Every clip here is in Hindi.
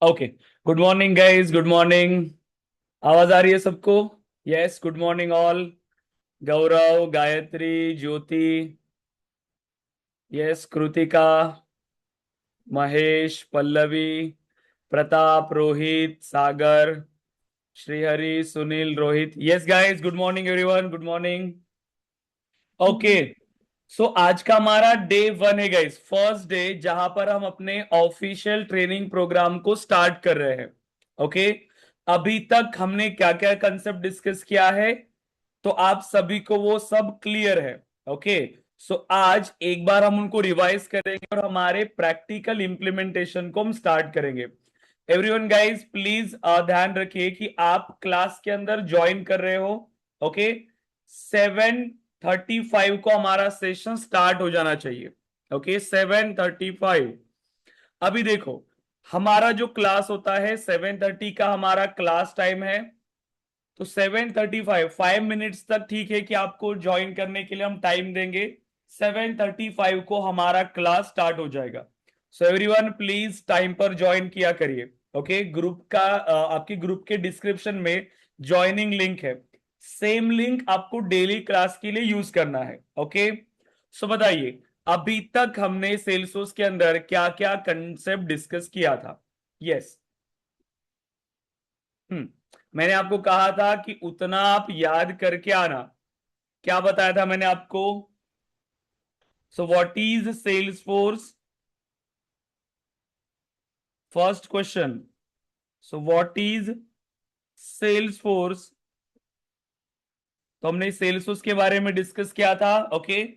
Okay. Good morning guys, good morning. आवाज आ रही है सबको? Yes, good morning all. Gaurav, Gayatri, Jyoti, yes, Kritika, Mahesh, Pallavi, Pratap, Rohit, Sagar, Shrihari, Sunil, Rohit. Yes guys, good morning everyone, good morning. Okay. So आज का हमारा डे 1 है गाइस, फर्स्ट डे जहां पर हम अपने ऑफिशियल ट्रेनिंग प्रोग्राम को स्टार्ट कर रहे हैं। ओके। अभी तक हमने क्या क्या कंसेप्ट डिस्कस किया है, तो आप सभी को वो सब क्लियर है? ओके। सो आज एक बार हम उनको रिवाइज करेंगे और हमारे प्रैक्टिकल इंप्लीमेंटेशन को हम स्टार्ट करेंगे। एवरीवन गाइस प्लीज ध्यान रखिए कि आप क्लास के अंदर ज्वाइन कर रहे हो। ओके। 7:35 को हमारा सेशन स्टार्ट हो जाना चाहिए। ओके, 7:35। अभी देखो, हमारा जो क्लास होता है 7:30 का हमारा क्लास टाइम है। तो 7:35, 5 मिनट्स तक ठीक है कि आपको ज्वाइन करने के लिए हम टाइम देंगे। 7:35 को हमारा क्लास स्टार्ट हो जाएगा। सो एवरीवन प्लीज टाइम पर ज्वाइन किया करिए। ओके, ग्रुप का आपके ग्रुप के डिस्क्रिप्शन में ज्वाइनिंग लिंक है। सेम लिंक आपको डेली क्लास के लिए यूज करना है। ओके। सो बताइए, अभी तक हमने सेल्सफोर्स के अंदर क्या क्या कंसेप्ट डिस्कस किया था? यस। मैंने आपको कहा था कि उतना आप याद करके आना। क्या बताया था मैंने आपको? So what is Salesforce? First question. So what is Salesforce? तो हमने सेल्स फोर्स के बारे में डिस्कस किया था। ओके।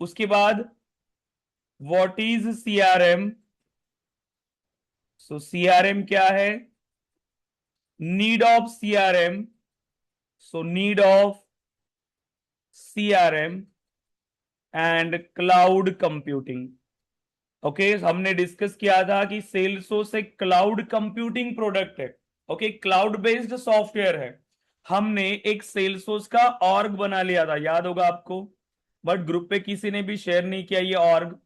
उसके बाद what is CRM? So CRM क्या है? Need of CRM. So need of CRM and cloud computing. Okay, हमने डिस्कस किया था कि सेल्सोस एक क्लाउड कंप्यूटिंग प्रोडक्ट है। ओके, क्लाउड बेस्ड सॉफ्टवेयर है। हमने एक सेल्सोस का ऑर्ग बना लिया था, याद होगा आपको। बट ग्रुप पे किसी ने भी शेयर नहीं किया ये ऑर्ग।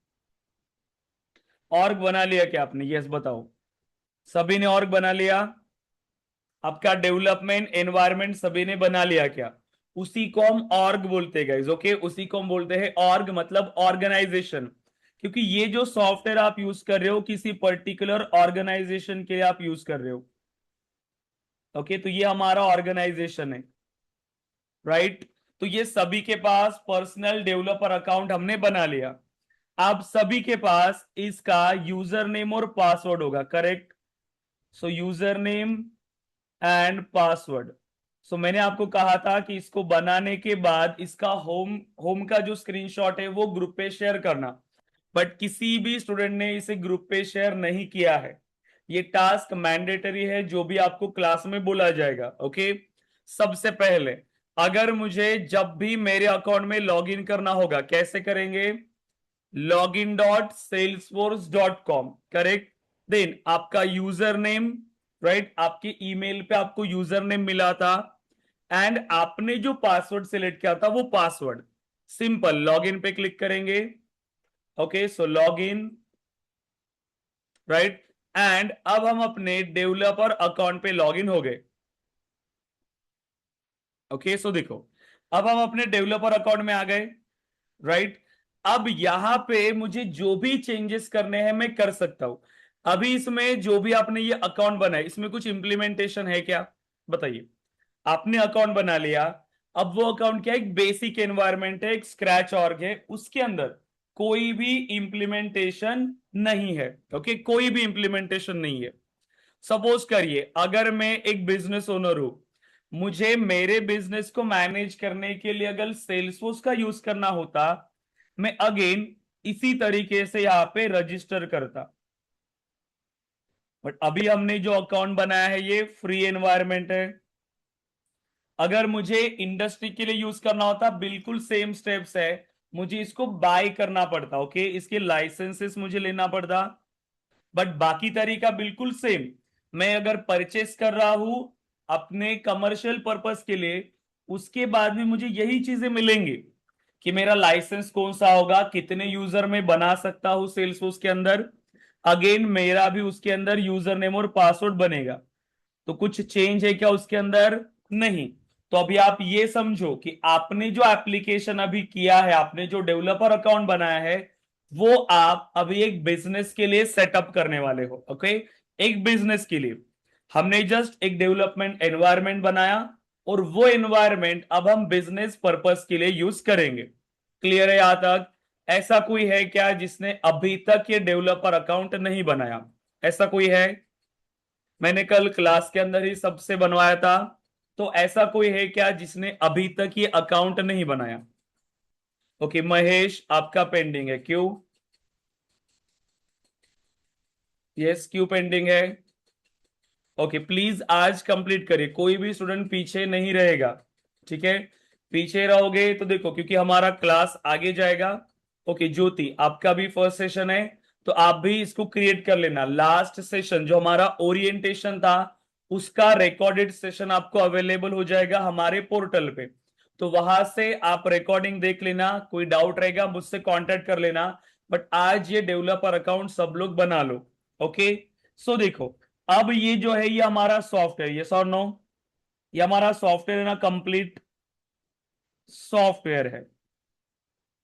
ऑर्ग बना लिया क्या आपने? यस बताओ। सभी ने ऑर्ग बना लिया? आपका डेवलपमेंट एनवायरनमेंट सभी ने बना लिया क्या? उसी को हम ऑर्ग बोलते हैं गाइस। ओके, उसी को हम बोलते हैं ऑर्ग, मतलब ऑर्गेनाइजेशन। क्योंकि ये जो सॉफ्टवेयर आप यूज कर रहे हो किसी पर्टिकुलर ऑर्गेनाइजेशन के लिए आप यूज कर रहे हो। ओके, तो ये हमारा ऑर्गेनाइजेशन है, राइट। तो ये सभी के पास पर्सनल डेवलपर अकाउंट हमने बना लिया। अब सभी के पास इसका यूजर नेम और पासवर्ड होगा, correct. So user name and password. So मैंने आपको कहा था कि इसको बनाने के बाद इसका होम होम का जो स्क्रीनशॉट है वो ग्रुप पे शेयर करना। बट किसी भी स्टूडेंट ने इसे ग्रुप पे शेयर नहीं किया है। ये टास्क मैंडेटरी है, जो भी आपको क्लास में बोला जाएगा। ओके। सबसे पहले अगर मुझे जब भी मेरे अकाउंट में लॉगिन करना होगा, कैसे करेंगे? login.salesforce.com, correct. देन आपका यूजर नेम, राइट, आपके ईमेल पे आपको यूजर नेम मिला था। एंड आपने जो पासवर्ड सिलेक्ट किया था वो पासवर्ड। सिंपल, लॉगिन पे क्लिक करेंगे। Okay, so login, right. And अब हम अपने डेवलपर अकाउंट पे लॉगिन हो गए। ओके, सो देखो, अब हम अपने डेवलपर अकाउंट में आ गए, राइट। अब यहां पे मुझे जो भी चेंजेस करने हैं मैं कर सकता हूं। अभी इसमें जो भी आपने ये अकाउंट बनाया, इसमें कुछ इंप्लीमेंटेशन है क्या? बताइए। आपने अकाउंट बना लिया। अब वो अकाउंट क्या है? एक बेसिक एनवायरनमेंट है, एक स्क्रैच ऑर्ग है, उसके अंदर कोई भी इंप्लीमेंटेशन नहीं है। ओके, कोई भी इंप्लीमेंटेशन नहीं है। सपोज करिए अगर मैं एक बिजनेस ओनर हूं, मुझे मेरे बिजनेस को मैनेज करने के लिए अगर सेल्सफोर्स का यूज करना होता, मैं अगेन इसी तरीके से यहां पे रजिस्टर करता। बट अभी हमने जो अकाउंट बनाया है ये फ्री एनवायरनमेंट है। अगर मुझे इंडस्ट्री के लिए यूज करना होता, बिल्कुल सेम स्टेप्स है। मुझे इसको बाय करना पड़ता, ओके, इसके लाइसेंसेस मुझे लेना पड़ता। बट बाकी तरीका बिल्कुल सेम। मैं अगर परचेस कर रहा हूं अपने कमर्शियल पर्पस के लिए, उसके बाद में मुझे यही चीजें मिलेंगी कि मेरा लाइसेंस कौन सा होगा, कितने यूजर मैं बना सकता हूं सेल्सफोर्स के अंदर, अगेन मेरा भी उसके अंदर यूजर नेम और पासवर्ड बनेगा। तो कुछ चेंज है क्या उसके अंदर? नहीं। तो अभी आप ये समझो कि आपने जो एप्लीकेशन अभी किया है, आपने जो डेवलपर अकाउंट बनाया है, वो आप अभी एक बिजनेस के लिए सेटअप करने वाले हो। ओके, एक बिजनेस के लिए हमने जस्ट एक डेवलपमेंट एनवायरनमेंट बनाया, और वो एनवायरनमेंट अब हम बिजनेस पर्पस के लिए यूज करेंगे। क्लियर है यहां तक? ऐसा कोई है क्या जिसने अभी तक ये डेवलपर अकाउंट नहीं बनाया? ऐसा कोई है? मैंने कल क्लास के अंदर ही सबसे बनवाया था। तो ऐसा कोई है क्या जिसने अभी तक ये अकाउंट नहीं बनाया? ओके महेश, आपका पेंडिंग है, क्यों? यस, क्यों पेंडिंग है? ओके प्लीज आज कंप्लीट करिए, कोई भी स्टूडेंट पीछे नहीं रहेगा। ठीक है, पीछे रहोगे तो देखो, क्योंकि हमारा क्लास आगे जाएगा। ओके ज्योति, आपका भी फर्स्ट सेशन है, तो आप भी इसको क्रिएट कर लेना। लास्ट सेशन जो हमारा ओरिएंटेशन था, उसका रिकॉर्डेड सेशन आपको अवेलेबल हो जाएगा हमारे पोर्टल पे। तो वहां से आप रिकॉर्डिंग देख लेना, कोई डाउट रहेगा मुझसे कांटेक्ट कर लेना। बट आज ये डेवलपर अकाउंट सब लोग बना लो। ओके, सो देखो, अब ये जो है ये हमारा सॉफ्टवेयर, यस और नो? ये हमारा सॉफ्टवेयर है ना, कंप्लीट सॉफ्टवेयर है।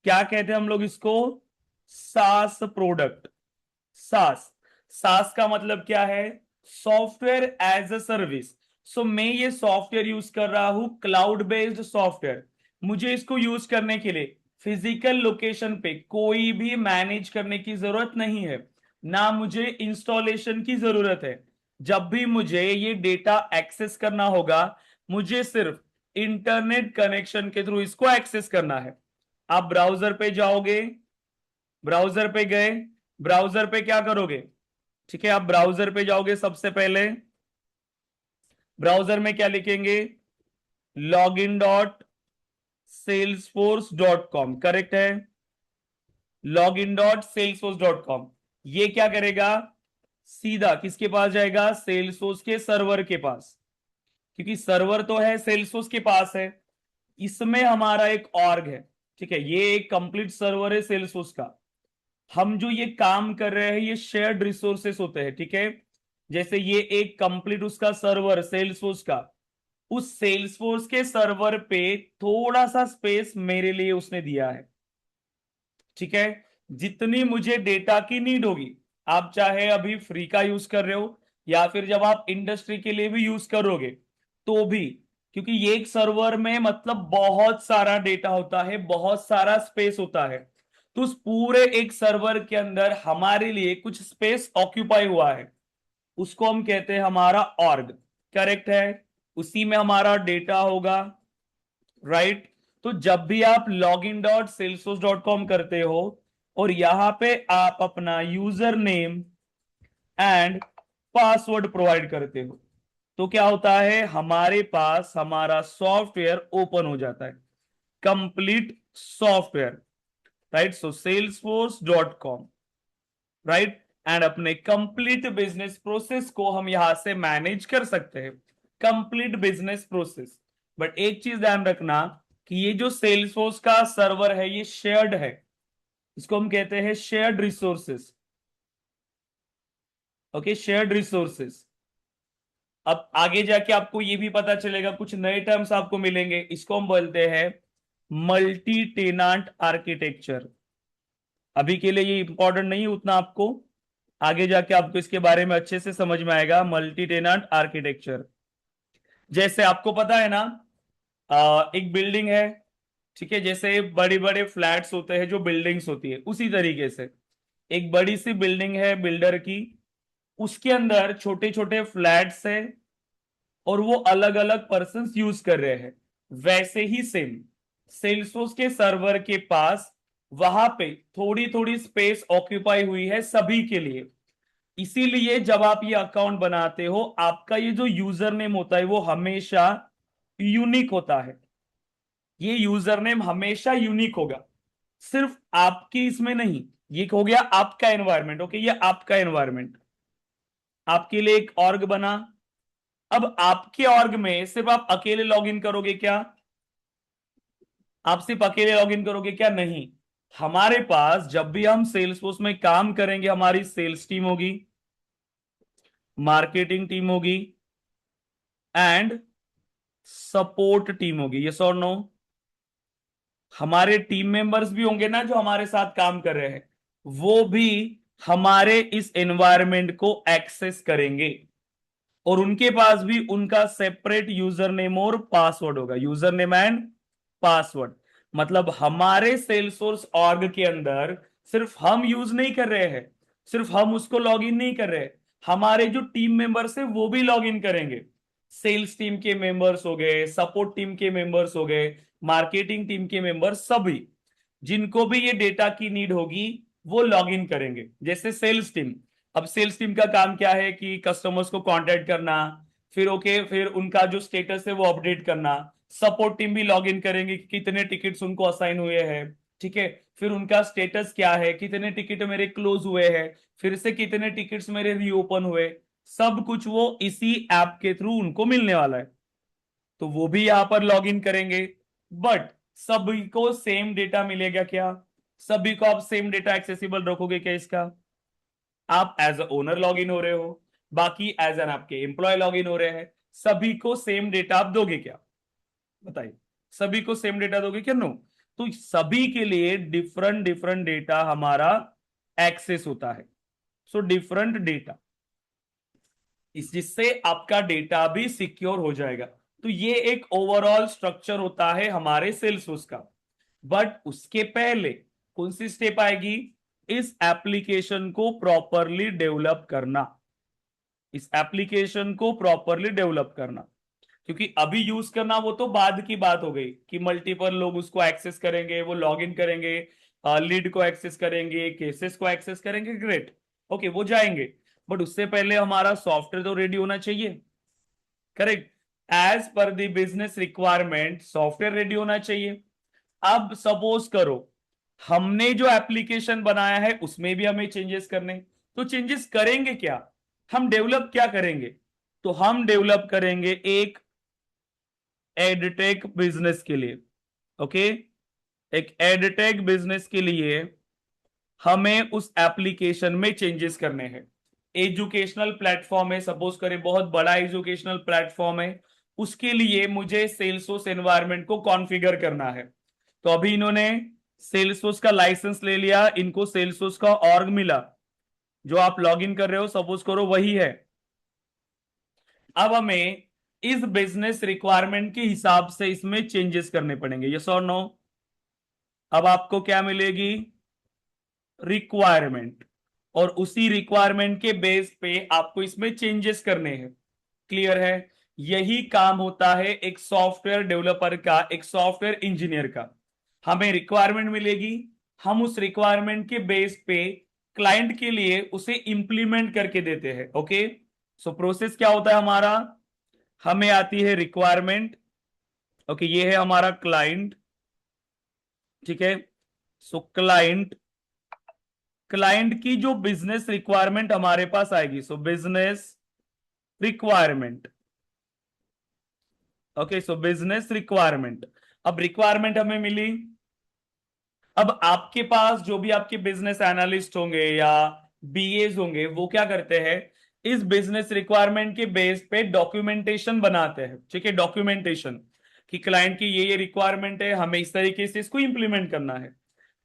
क्या कहते हैं हम लोग इसको? सास प्रोडक्ट। सास, सास का मतलब क्या है? Software as a service. So मैं ये सॉफ्टवेयर यूज कर रहा हूं, क्लाउड बेस्ड सॉफ्टवेयर। मुझे इसको यूज करने के लिए फिजिकल लोकेशन पे कोई भी मैनेज करने की जरूरत नहीं है, ना मुझे इंस्टॉलेशन की जरूरत है। जब भी मुझे ये डेटा एक्सेस करना होगा, मुझे सिर्फ इंटरनेट कनेक्शन के थ्रू इसको एक्सेस करना है। आप ब्राउजर पे जाओगे, ब्राउजर पे गए, ब्राउजर पे क्या करोगे? ठीक है, आप ब्राउजर पे जाओगे, सबसे पहले ब्राउजर में क्या लिखेंगे? login.salesforce.com, करेक्ट है? login.salesforce.com। ये क्या करेगा? सीधा किसके पास जाएगा? सेल्सफोर्स के सर्वर के पास, क्योंकि सर्वर तो है सेल्सफोर्स के पास है। इसमें हमारा एक ऑर्ग है, ठीक है, ये एक कंप्लीट सर्वर है सेल्सफोर्स का। हम जो ये काम कर रहे हैं ये शेयर्ड रिसोर्सेस होते हैं, ठीक है। जैसे ये एक कंप्लीट उसका सर्वर सेल्सफोर्स का, उस सेल्सफोर्स के सर्वर पे थोड़ा सा स्पेस मेरे लिए उसने दिया है। ठीक है, जितनी मुझे डेटा की नीड होगी, आप चाहे अभी फ्री का यूज कर रहे हो या फिर जब आप इंडस्ट्री के लिए भी यूज करोगे तो भी, क्योंकि ये एक सर्वर में मतलब बहुत सारा डेटा होता है, बहुत सारा स्पेस होता है। तो उस पूरे एक सर्वर के अंदर हमारे लिए कुछ स्पेस ऑक्यूपाई हुआ है, उसको हम कहते हैं हमारा ऑर्ग। करेक्ट है? उसी में हमारा डेटा होगा, राइट। तो जब भी आप login.salesforce.com करते हो और यहां पे आप अपना user name and password provide करते हो, तो क्या होता है? हमारे पास हमारा सॉफ्टवेयर ओपन हो जाता है, complete software, right. So salesforce.com, right. And अपने कंप्लीट बिजनेस प्रोसेस को हम यहां से मैनेज कर सकते हैं, कंप्लीट बिजनेस प्रोसेस। बट एक चीज ध्यान रखना कि ये जो सेल्सफोर्स का सर्वर है ये शेयर्ड है, इसको हम कहते हैं shared resources. Okay, shared resources. अब आगे जाके आपको ये भी पता चलेगा, कुछ नए टर्म्स आपको मिलेंगे, इसको हम बोलते हैं मल्टी टेनांट आर्किटेक्चर। अभी के लिए ये इंपॉर्टेंट नहीं है उतना, आपको आगे जाके आपको इसके बारे में अच्छे से समझ में आएगा। मल्टी टेनांट आर्किटेक्चर, जैसे आपको पता है ना, एक बिल्डिंग है, ठीक है, जैसे बड़े बड़े फ्लैट्स होते हैं जो बिल्डिंग्स होती है, उसी तरीके से एक बड़ी सी बिल्डिंग है बिल्डर की, उसके अंदर छोटे छोटे फ्लैट्स है और वो अलग अलग पर्सन्स यूज कर रहे हैं। वैसे ही सेम सेल्सफोर्स के सर्वर के पास वहां पे थोड़ी थोड़ी स्पेस ऑक्यूपाई हुई है सभी के लिए। इसीलिए जब आप ये अकाउंट बनाते हो, आपका ये जो यूजर नेम होता है वो हमेशा यूनिक होता है। ये यूजर नेम हमेशा यूनिक होगा, सिर्फ आपकी इसमें नहीं। ये हो गया आपका एनवायरनमेंट, ओके, ये आपका एनवायरनमेंट, आपके लिए एक ऑर्ग बना। अब आपके ऑर्ग में सिर्फ आप अकेले लॉगिन करोगे क्या? आप सिर्फ अकेले लॉगिन करोगे क्या? नहीं, हमारे पास जब भी हम सेल्स फोर्स में काम करेंगे, हमारी सेल्स टीम होगी, मार्केटिंग टीम होगी एंड सपोर्ट टीम होगी। यस और नो? हमारे टीम मेंबर्स भी होंगे ना जो हमारे साथ काम कर रहे हैं, वो भी हमारे इस एनवायरनमेंट को एक्सेस करेंगे और उनके पास भी उनका सेपरेट यूजर नेम और पासवर्ड होगा। User name and password. मतलब हमारे सेल्सफोर्स ऑर्ग के अंदर सिर्फ हम यूज नहीं कर रहे हैं, सिर्फ हम उसको लॉग इन नहीं कर रहे, हमारे जो टीम मेंबर्स है वो भी लॉग इन करेंगे। सेल्स टीम के मेंबर्स हो गए, सपोर्ट टीम के मेंबर्स हो गए, मार्केटिंग टीम के मेंबर्स, सभी जिनको भी ये डेटा की नीड होगी वो लॉग इन करेंगे। जैसे सेल्स टीम, अब सेल्स टीम का काम क्या है कि कस्टमर्स को कांटेक्ट करना, फिर फिर उनका जो स्टेटस है वो अपडेट करना। सपोर्ट टीम भी लॉग इन करेंगे कि कितने टिकट्स उनको असाइन हुए हैं, ठीक है, फिर उनका स्टेटस क्या है, कितने टिकट मेरे क्लोज हुए हैं, फिर से कितने टिकट्स मेरे रीओपन हुए, सब कुछ वो इसी ऐप के थ्रू उनको मिलने वाला है। तो वो भी यहां पर लॉग इन करेंगे। बट सभी को सेम डेटा मिलेगा क्या? सभी को आप सेम डेटा एक्सेसिबल रखोगे क्या इसका? आप as a owner log in हो रहे हो, बाकी एज एन आपके एम्प्लॉय लॉग इन हो रहे हैं, सभी को सेम डेटा आप दोगे क्या? बताइए, सभी को सेम डेटा दोगे क्या? नो। तो सभी के लिए डिफरेंट डिफरेंट डेटा हमारा एक्सेस होता है। सो डिफरेंट डेटा, इस जिससे आपका डेटा भी सिक्योर हो जाएगा। तो ये एक ओवरऑल स्ट्रक्चर होता है हमारे सेल्सफोर्स का। बट उसके पहले कौन सी स्टेप आएगी? इस एप्लीकेशन को प्रॉपरली डेवलप करना, इस एप्लीकेशन को प्रॉपरली डेवलप करना। क्योंकि अभी यूज करना वो तो बाद की बात हो गई कि मल्टीपल लोग उसको एक्सेस करेंगे, वो लॉग इन करेंगे, लीड को एक्सेस करेंगे, केसेस को एक्सेस करेंगे, ग्रेट, ओके, वो जाएंगे। बट उससे पहले हमारा सॉफ्टवेयर तो रेडी होना चाहिए, correct? As per the business requirement software ready होना चाहिए। अब सपोज करो हमने जो एप्लीकेशन बनाया है उसमें भी हमें चेंजेस करने, तो चेंजेस करेंगे क्या? हम डेवलप क्या करेंगे? तो हम डेवलप करेंगे एक एडटेक बिजनेस के लिए। ओके, एक एडटेक बिजनेस के लिए हमें उस एप्लीकेशन में चेंजेस करने हैं। एजुकेशनल प्लेटफॉर्म है, सपोज करें बहुत बड़ा एजुकेशनल प्लेटफॉर्म है, उसके लिए मुझे सेल्सफोर्स एनवायरनमेंट को कॉन्फ़िगर करना है। तो अभी इन्होंने सेल्सफोर्स का लाइसेंस ले लिया, इनको सेल्सफोर्स का ऑर्ग मिला, जो आप लॉग इन कर रहे हो सपोज करो वही है। अब हमें इस बिजनेस रिक्वायरमेंट के हिसाब से इसमें चेंजेस करने पड़ेंगे। यस और नो? अब आपको क्या मिलेगी? रिक्वायरमेंट, और उसी रिक्वायरमेंट के बेस पे आपको इसमें चेंजेस करने हैं। क्लियर है? यही काम होता है एक सॉफ्टवेयर डेवलपर का, एक सॉफ्टवेयर इंजीनियर का। हमें रिक्वायरमेंट मिलेगी, हम उस रिक्वायरमेंट के बेस पे क्लाइंट के लिए उसे इंप्लीमेंट करके देते हैं। ओके, सो प्रोसेस क्या होता है हमारा? हमें आती है रिक्वायरमेंट, ओके, ये है हमारा क्लाइंट, ठीक है। सो क्लाइंट, क्लाइंट की जो बिजनेस रिक्वायरमेंट हमारे पास आएगी, सो बिजनेस रिक्वायरमेंट, ओके, सो बिजनेस रिक्वायरमेंट। अब रिक्वायरमेंट हमें मिली। अब आपके पास जो भी आपके बिजनेस एनालिस्ट होंगे या बीएस होंगे, वो क्या करते हैं? इस बिजनेस रिक्वायरमेंट के बेस पे डॉक्यूमेंटेशन बनाते हैं, ठीक है, डॉक्यूमेंटेशन कि क्लाइंट की ये रिक्वायरमेंट है, हमें इस तरीके से इसको इंप्लीमेंट करना है।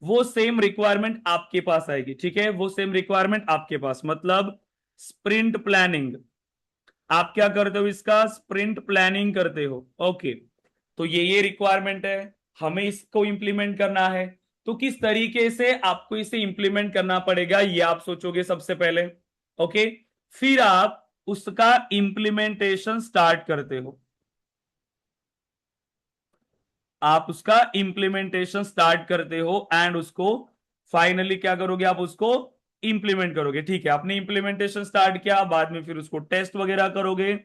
वो सेम रिक्वायरमेंट आपके पास आएगी, ठीक है, वो सेम रिक्वायरमेंट आपके पास, मतलब स्प्रिंट प्लानिंग। आप क्या करते हो? इसका स्प्रिंट प्लानिंग करते हो। ओके, तो ये रिक्वायरमेंट है, हमें इसको इंप्लीमेंट करना है। तो किस तरीके से आपको इसे इंप्लीमेंट करना पड़ेगा ये आप सोचोगे सबसे पहले। ओके, फिर आप उसका इंप्लीमेंटेशन स्टार्ट करते हो, आप उसका इंप्लीमेंटेशन स्टार्ट करते हो एंड उसको फाइनली क्या करोगे? आप उसको इंप्लीमेंट करोगे, ठीक है। आपने इंप्लीमेंटेशन स्टार्ट किया, बाद में फिर उसको टेस्ट वगैरह करोगे,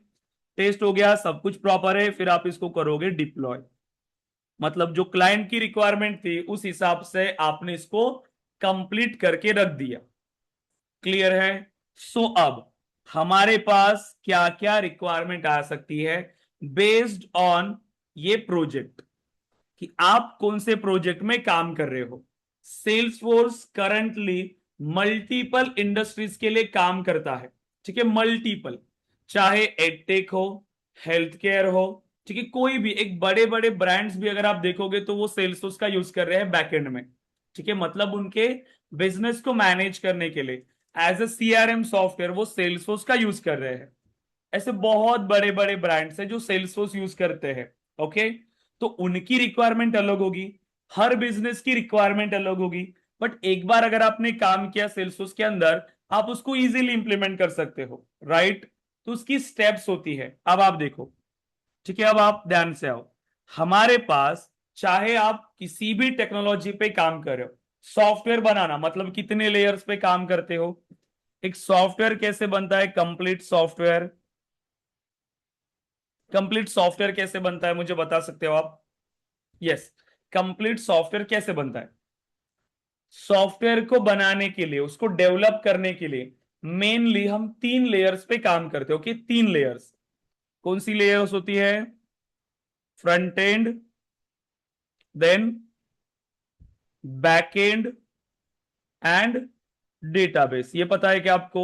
टेस्ट हो गया, सब कुछ प्रॉपर है, फिर आप इसको करोगे डिप्लॉय। मतलब जो क्लाइंट की रिक्वायरमेंट थी उस हिसाब से आपने इसको कंप्लीट करके रख दिया। क्लियर है? सो अब हमारे पास क्या क्या रिक्वायरमेंट आ सकती है बेस्ड ऑन ये प्रोजेक्ट, कि आप कौन से प्रोजेक्ट में काम कर रहे हो। सेल्सफोर्स करंटली मल्टीपल इंडस्ट्रीज के लिए काम करता है, ठीक है, मल्टीपल, चाहे एडटेक हो, हेल्थ केयर हो, ठीक है, कोई भी एक बड़े बड़े ब्रांड्स भी अगर आप देखोगे तो वो सेल्सफोर्स का यूज कर रहे हैं बैकएंड में, ठीक है, मतलब उनके बिजनेस को मैनेज करने के लिए एज ए सीआरएम सॉफ्टवेयर वो सेल्सफोर्स का यूज कर रहे हैं। ऐसे बहुत बड़े बड़े ब्रांड्स हैं जो सेल्सफोर्स यूज करते हैं, ओके। तो उनकी रिक्वायरमेंट अलग होगी, हर बिजनेस की रिक्वायरमेंट अलग होगी, बट एक बार अगर आपने काम किया सेल्सफोर्स के अंदर आप उसको इजीली इंप्लीमेंट कर सकते हो, राइट। तो उसकी स्टेप्स होती है। अब आप देखो, ठीक है, अब आप ध्यान से आओ, हमारे पास चाहे आप किसी भी टेक्नोलॉजी पे काम कर रहे हो, सॉफ्टवेयर बनाना मतलब कितने लेयर्स पे काम करते हो, एक सॉफ्टवेयर कैसे बनता है, कंप्लीट सॉफ्टवेयर, कंप्लीट सॉफ्टवेयर कैसे बनता है मुझे बता सकते हो आप? यस, कंप्लीट सॉफ्टवेयर कैसे बनता है? सॉफ्टवेयर को बनाने के लिए, उसको डेवलप करने के लिए मेनली हम तीन लेयर्स पे काम करते हो, कि तीन लेयर्स। कौन सी लेयर्स होती है? Front end, then back end end database. ये पता है क्या आपको?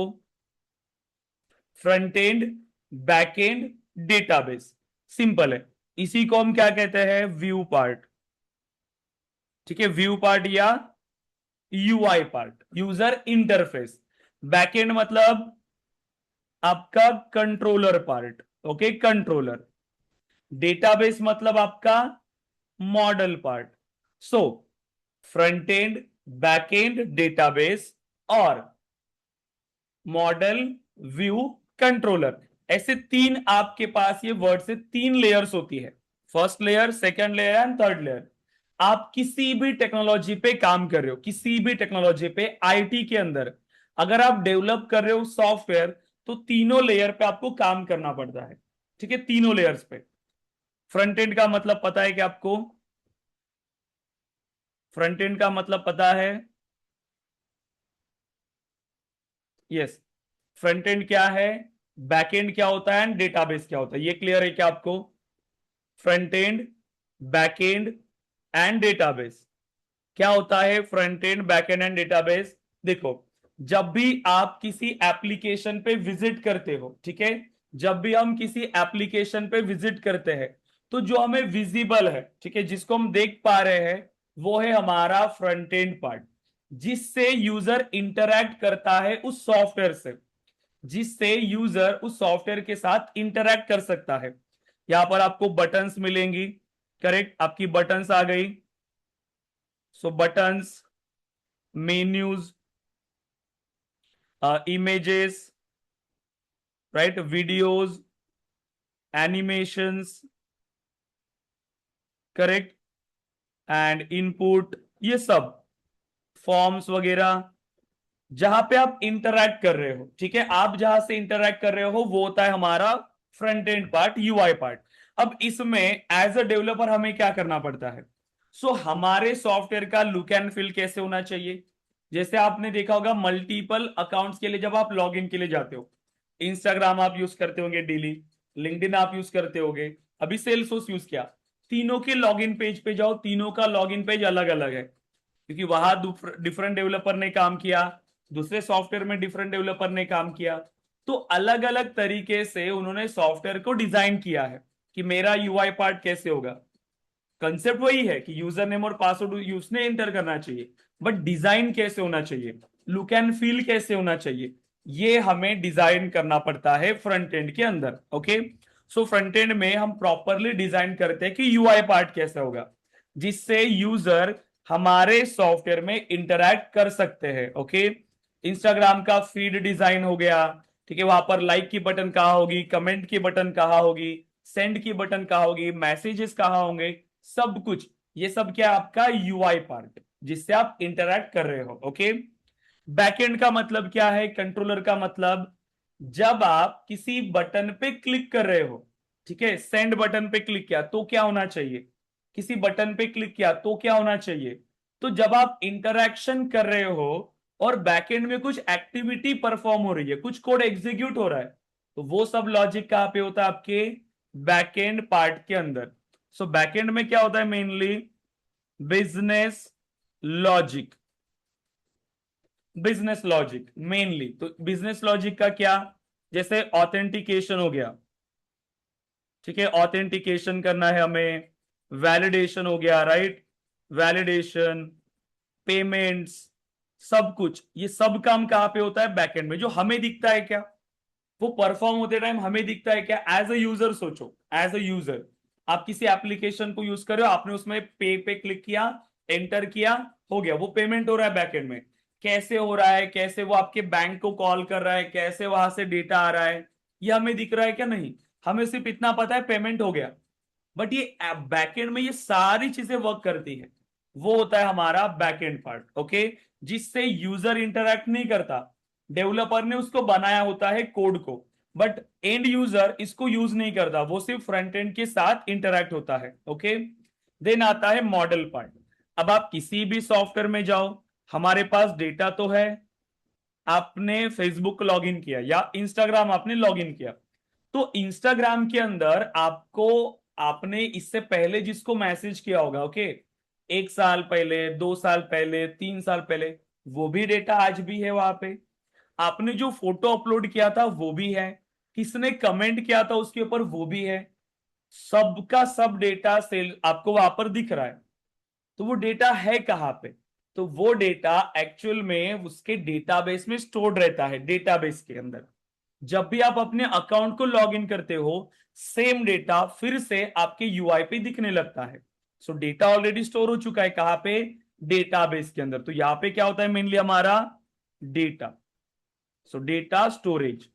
Front end, back end, database, simple है। इसी को हम क्या कहते हैं? व्यू पार्ट, ठीक है, व्यू पार्ट या UI part, user interface. Backend मतलब आपका controller part, okay, controller. Database मतलब आपका model part. So front end, back end, database और मॉडल, व्यू, कंट्रोलर, ऐसे तीन आपके पास ये वर्ड से तीन लेयर्स होती है। First layer, second layer and third layer. आप किसी भी टेक्नोलॉजी पे काम कर रहे हो, किसी भी टेक्नोलॉजी पे, आईटी के अंदर अगर आप डेवलप कर रहे हो सॉफ्टवेयर, तो तीनों लेयर पे आपको काम करना पड़ता है, ठीक है, तीनों लेयर्स पे। फ्रंट एंड का मतलब पता है कि आपको? फ्रंट एंड का मतलब पता है? यस। फ्रंट एंड क्या है, बैक एंड क्या होता है, एंड डेटाबेस क्या होता है, ये क्लियर है क्या आपको? Front end, back end end database. क्या होता है front end, back end end database? देखो, जब भी आप किसी एप्लीकेशन पे विजिट करते हो, ठीक है, जब भी हम किसी एप्लीकेशन पे विजिट करते हैं, तो जो हमें विजिबल है, ठीक है, जिसको हम देख पा रहे हैं, वो है हमारा फ्रंट एंड पार्ट, जिससे यूजर इंटरैक्ट करता है उस सॉफ्टवेयर से, जिससे यूजर उस सॉफ्टवेयर के साथ इंटरैक्ट कर सकता है। यहां पर आपको बटन्स मिलेंगी, करेक्ट, आपकी बटन्स आ गई। So buttons, menus, images, right, videos, animations, correct, and input, ये सब फॉर्म्स वगैरह, जहां पे आप इंटरैक्ट कर रहे हो, ठीक है, आप जहां से इंटरैक्ट कर रहे हो वो होता है हमारा front end part, UI part. अब इसमें एज अ डेवलपर हमें क्या करना पड़ता है? हमारे सॉफ्टवेयर का लुक एंड फील कैसे होना चाहिए? जैसे आपने देखा होगा मल्टीपल अकाउंट्स के लिए जब आप लॉग इन के लिए जाते हो, इंस्टाग्राम आप यूज करते होंगे डेली, लिंक्डइन आप यूज करते होंगे, अभी सेल्सफोर्स यूज किया, तीनों के लॉगिन पेज पे जाओ, तीनों का लॉगिन पेज अलग अलग है, क्योंकि वहां डिफरेंट डेवलपर ने काम किया, दूसरे सॉफ्टवेयर में डिफरेंट डेवलपर ने काम किया, तो अलग अलग तरीके से उन्होंने सॉफ्टवेयर को डिजाइन किया है कि मेरा यूआई पार्ट कैसे होगा। कंसेप्ट वही है कि यूजर नेम और पासवर्ड उसने एंटर करना चाहिए, बट डिजाइन कैसे होना चाहिए, लुक एंड फील कैसे होना चाहिए, ये हमें डिजाइन करना पड़ता है फ्रंट एंड के अंदर, ओके। सो फ्रंट एंड में हम प्रॉपरली डिजाइन करते हैं कि यूआई पार्ट कैसा होगा, जिससे यूजर हमारे सॉफ्टवेयर में इंटरैक्ट कर सकते हैं, ओके। इंस्टाग्राम का फीड डिजाइन हो गया, ठीक है, वहां पर लाइक की बटन कहाँ होगी, कमेंट की बटन कहाँ होगी, सेंड की बटन कहाँ होगी, मैसेजेस कहाँ होंगे, सब कुछ, ये सब क्या है? आपका यूआई पार्ट, जिससे आप इंटरैक्ट कर रहे हो, ओके। बैकएंड का मतलब क्या है? कंट्रोलर का मतलब जब आप किसी बटन पे क्लिक कर रहे हो, ठीक है, सेंड बटन पे क्लिक किया तो क्या होना चाहिए, किसी बटन पे क्लिक किया तो क्या होना चाहिए, तो जब आप इंटरैक्शन कर रहे हो और बैकएंड में कुछ एक्टिविटी परफॉर्म हो रही है, कुछ कोड एग्जीक्यूट हो रहा है, तो वो सब लॉजिक कहां पे होता है? आपके बैकएंड पार्ट के अंदर। बैकएंड में क्या होता है? Mainly business logic, business logic mainly. तो बिजनेस लॉजिक का क्या, जैसे ऑथेंटिकेशन हो गया, ठीक है, ऑथेंटिकेशन करना है हमें, वैलिडेशन हो गया, राइट, वैलिडेशन, पेमेंट्स, सब कुछ, ये सब काम कहां पे होता है, बैकएंड में। जो हमें दिखता है क्या, वो परफॉर्म होते टाइम हमें दिखता है क्या, एज अ यूजर सोचो, एज अ यूजर आप किसी एप्लीकेशन को यूज कर रहे हो, आपने उसमें पे क्लिक किया, एंटर किया, हो गया, वो पेमेंट हो रहा है बैकएंड में। कैसे हो रहा है, कैसे वो आपके बैंक को कॉल कर रहा है, कैसे वहां से डेटा आ रहा है, ये हमें दिख रहा है क्या, नहीं। हमें सिर्फ इतना पता है पेमेंट हो गया, बट ये बैकएंड में ये सारी चीजें वर्क करती है, वो होता है हमारा बैकएंड पार्ट, ओके, जिससे यूजर इंटरैक्ट नहीं करता। डेवलपर ने उसको बनाया होता है कोड को, बट एंड यूजर इसको यूज नहीं करता, वो सिर्फ फ्रंट एंड के साथ इंटरैक्ट होता है, ओके। देन आता है मॉडल पार्ट। अब आप किसी भी सॉफ्टवेयर में जाओ, हमारे पास डेटा तो है, आपने फेसबुक लॉगिन किया या इंस्टाग्राम आपने लॉगिन किया, तो इंस्टाग्राम के अंदर आपको, आपने इससे पहले जिसको मैसेज किया होगा, ओके, 1 साल पहले, 2 साल पहले, 3 साल पहले, वो भी डेटा आज भी है वहां पे। आपने जो फोटो अपलोड किया था वो भी है, किसने कमेंट किया था उसके ऊपर वो भी है, सबका सब डेटा सेल आपको वहां पर दिख रहा है। तो वो डेटा है कहां पे, तो वो डेटा एक्चुअल में उसके डेटाबेस में स्टोर्ड रहता है, डेटाबेस के अंदर। जब भी आप अपने अकाउंट को लॉग इन करते हो, सेम डेटा फिर से आपके यूआई पे दिखने लगता है। सो डेटा ऑलरेडी स्टोर हो चुका है कहां पे, डेटाबेस के अंदर। तो यहां पे क्या होता है मेनली हमारा डेटा, सो डेटा स्टोरेज,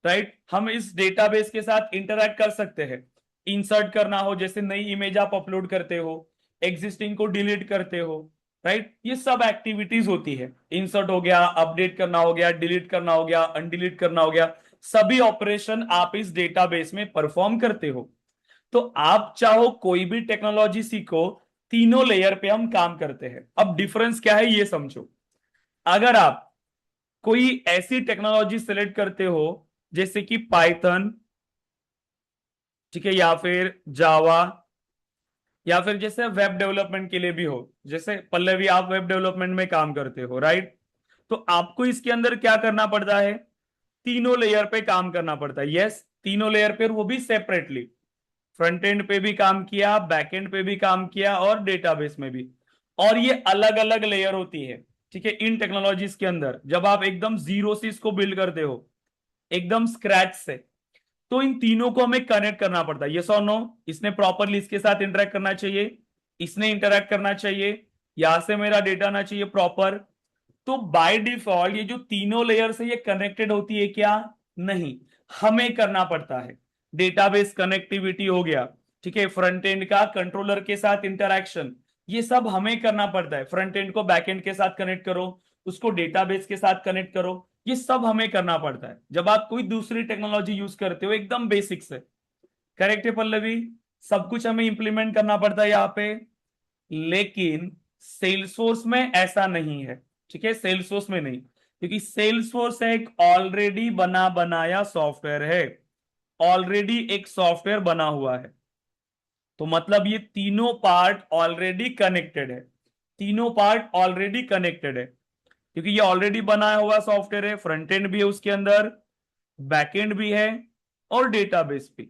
राइट। हम इस डेटाबेस के साथ इंटरैक्ट कर सकते हैं, इंसर्ट करना हो, जैसे नई इमेज आप अपलोड करते हो, एग्जिस्टिंग को डिलीट करते हो, राइट, ये सब एक्टिविटीज होती है। इंसर्ट हो गया, अपडेट करना हो गया, डिलीट करना हो गया, अनडिलीट करना हो गया, सभी ऑपरेशन आप इस डेटाबेस में परफॉर्म करते हो। तो आप चाहो कोई भी टेक्नोलॉजी सीखो, तीनों लेयर पे हम काम करते हैं। अब डिफरेंस क्या है ये समझो। अगर आप कोई ऐसी टेक्नोलॉजी सेलेक्ट करते हो जैसे कि पाइथन, ठीक है, या फिर जावा, या फिर जैसे वेब डेवलपमेंट के लिए भी हो, जैसे पल्लवी आप वेब डेवलपमेंट में काम करते हो, राइट, तो आपको इसके अंदर क्या करना पड़ता है, तीनों लेयर पे काम करना पड़ता है। यस, तीनों लेयर पे, वो भी सेपरेटली, फ्रंट एंड पे भी काम किया, बैक एंड पे भी काम किया, और डेटाबेस में भी। और ये अलग अलग लेयर होती है, ठीक है, इन टेक्नोलॉजीज के अंदर। जब आप एकदम जीरो से इसको बिल्ड करते हो, एकदम स्क्रैच से, तो इन तीनों को हमें कनेक्ट करना पड़ता है। यस और नो, इसने प्रॉपरली इसके साथ इंटरेक्ट करना चाहिए, इसने इंटरेक्ट करना चाहिए, यहां से मेरा डेटा आना चाहिए प्रॉपर। तो बाय डिफॉल्ट ये जो तीनों लेयर से ये कनेक्टेड होती है क्या, नहीं, हमें करना पड़ता है। डेटाबेस कनेक्टिविटी हो गया, ठीक है, फ्रंट एंड का कंट्रोलर के साथ इंटरैक्शन, ये सब हमें करना पड़ता है। फ्रंट एंड को बैक एंड के साथ कनेक्ट करो, उसको डेटाबेस के साथ कनेक्ट करो, ये सब हमें करना पड़ता है जब आप कोई दूसरी टेक्नोलॉजी यूज करते हो, एकदम बेसिक से। करेक्ट है पल्लवी, सब कुछ हमें इंप्लीमेंट करना पड़ता है यहाँ पे। लेकिन सेल्सफोर्स में ऐसा नहीं है, ठीक है, सेल्सफोर्स में नहीं, क्योंकि सेल्सफोर्स एक ऑलरेडी बना बनाया सॉफ्टवेयर है, ऑलरेडी एक सॉफ्टवेयर बना हुआ है। तो मतलब ये तीनों पार्ट ऑलरेडी कनेक्टेड है, तीनों पार्ट ऑलरेडी कनेक्टेड है, क्योंकि ये ऑलरेडी बनाया हुआ सॉफ्टवेयर है, फ्रंट एंड भी है उसके अंदर, बैक एंड भी है, और डेटाबेस भी।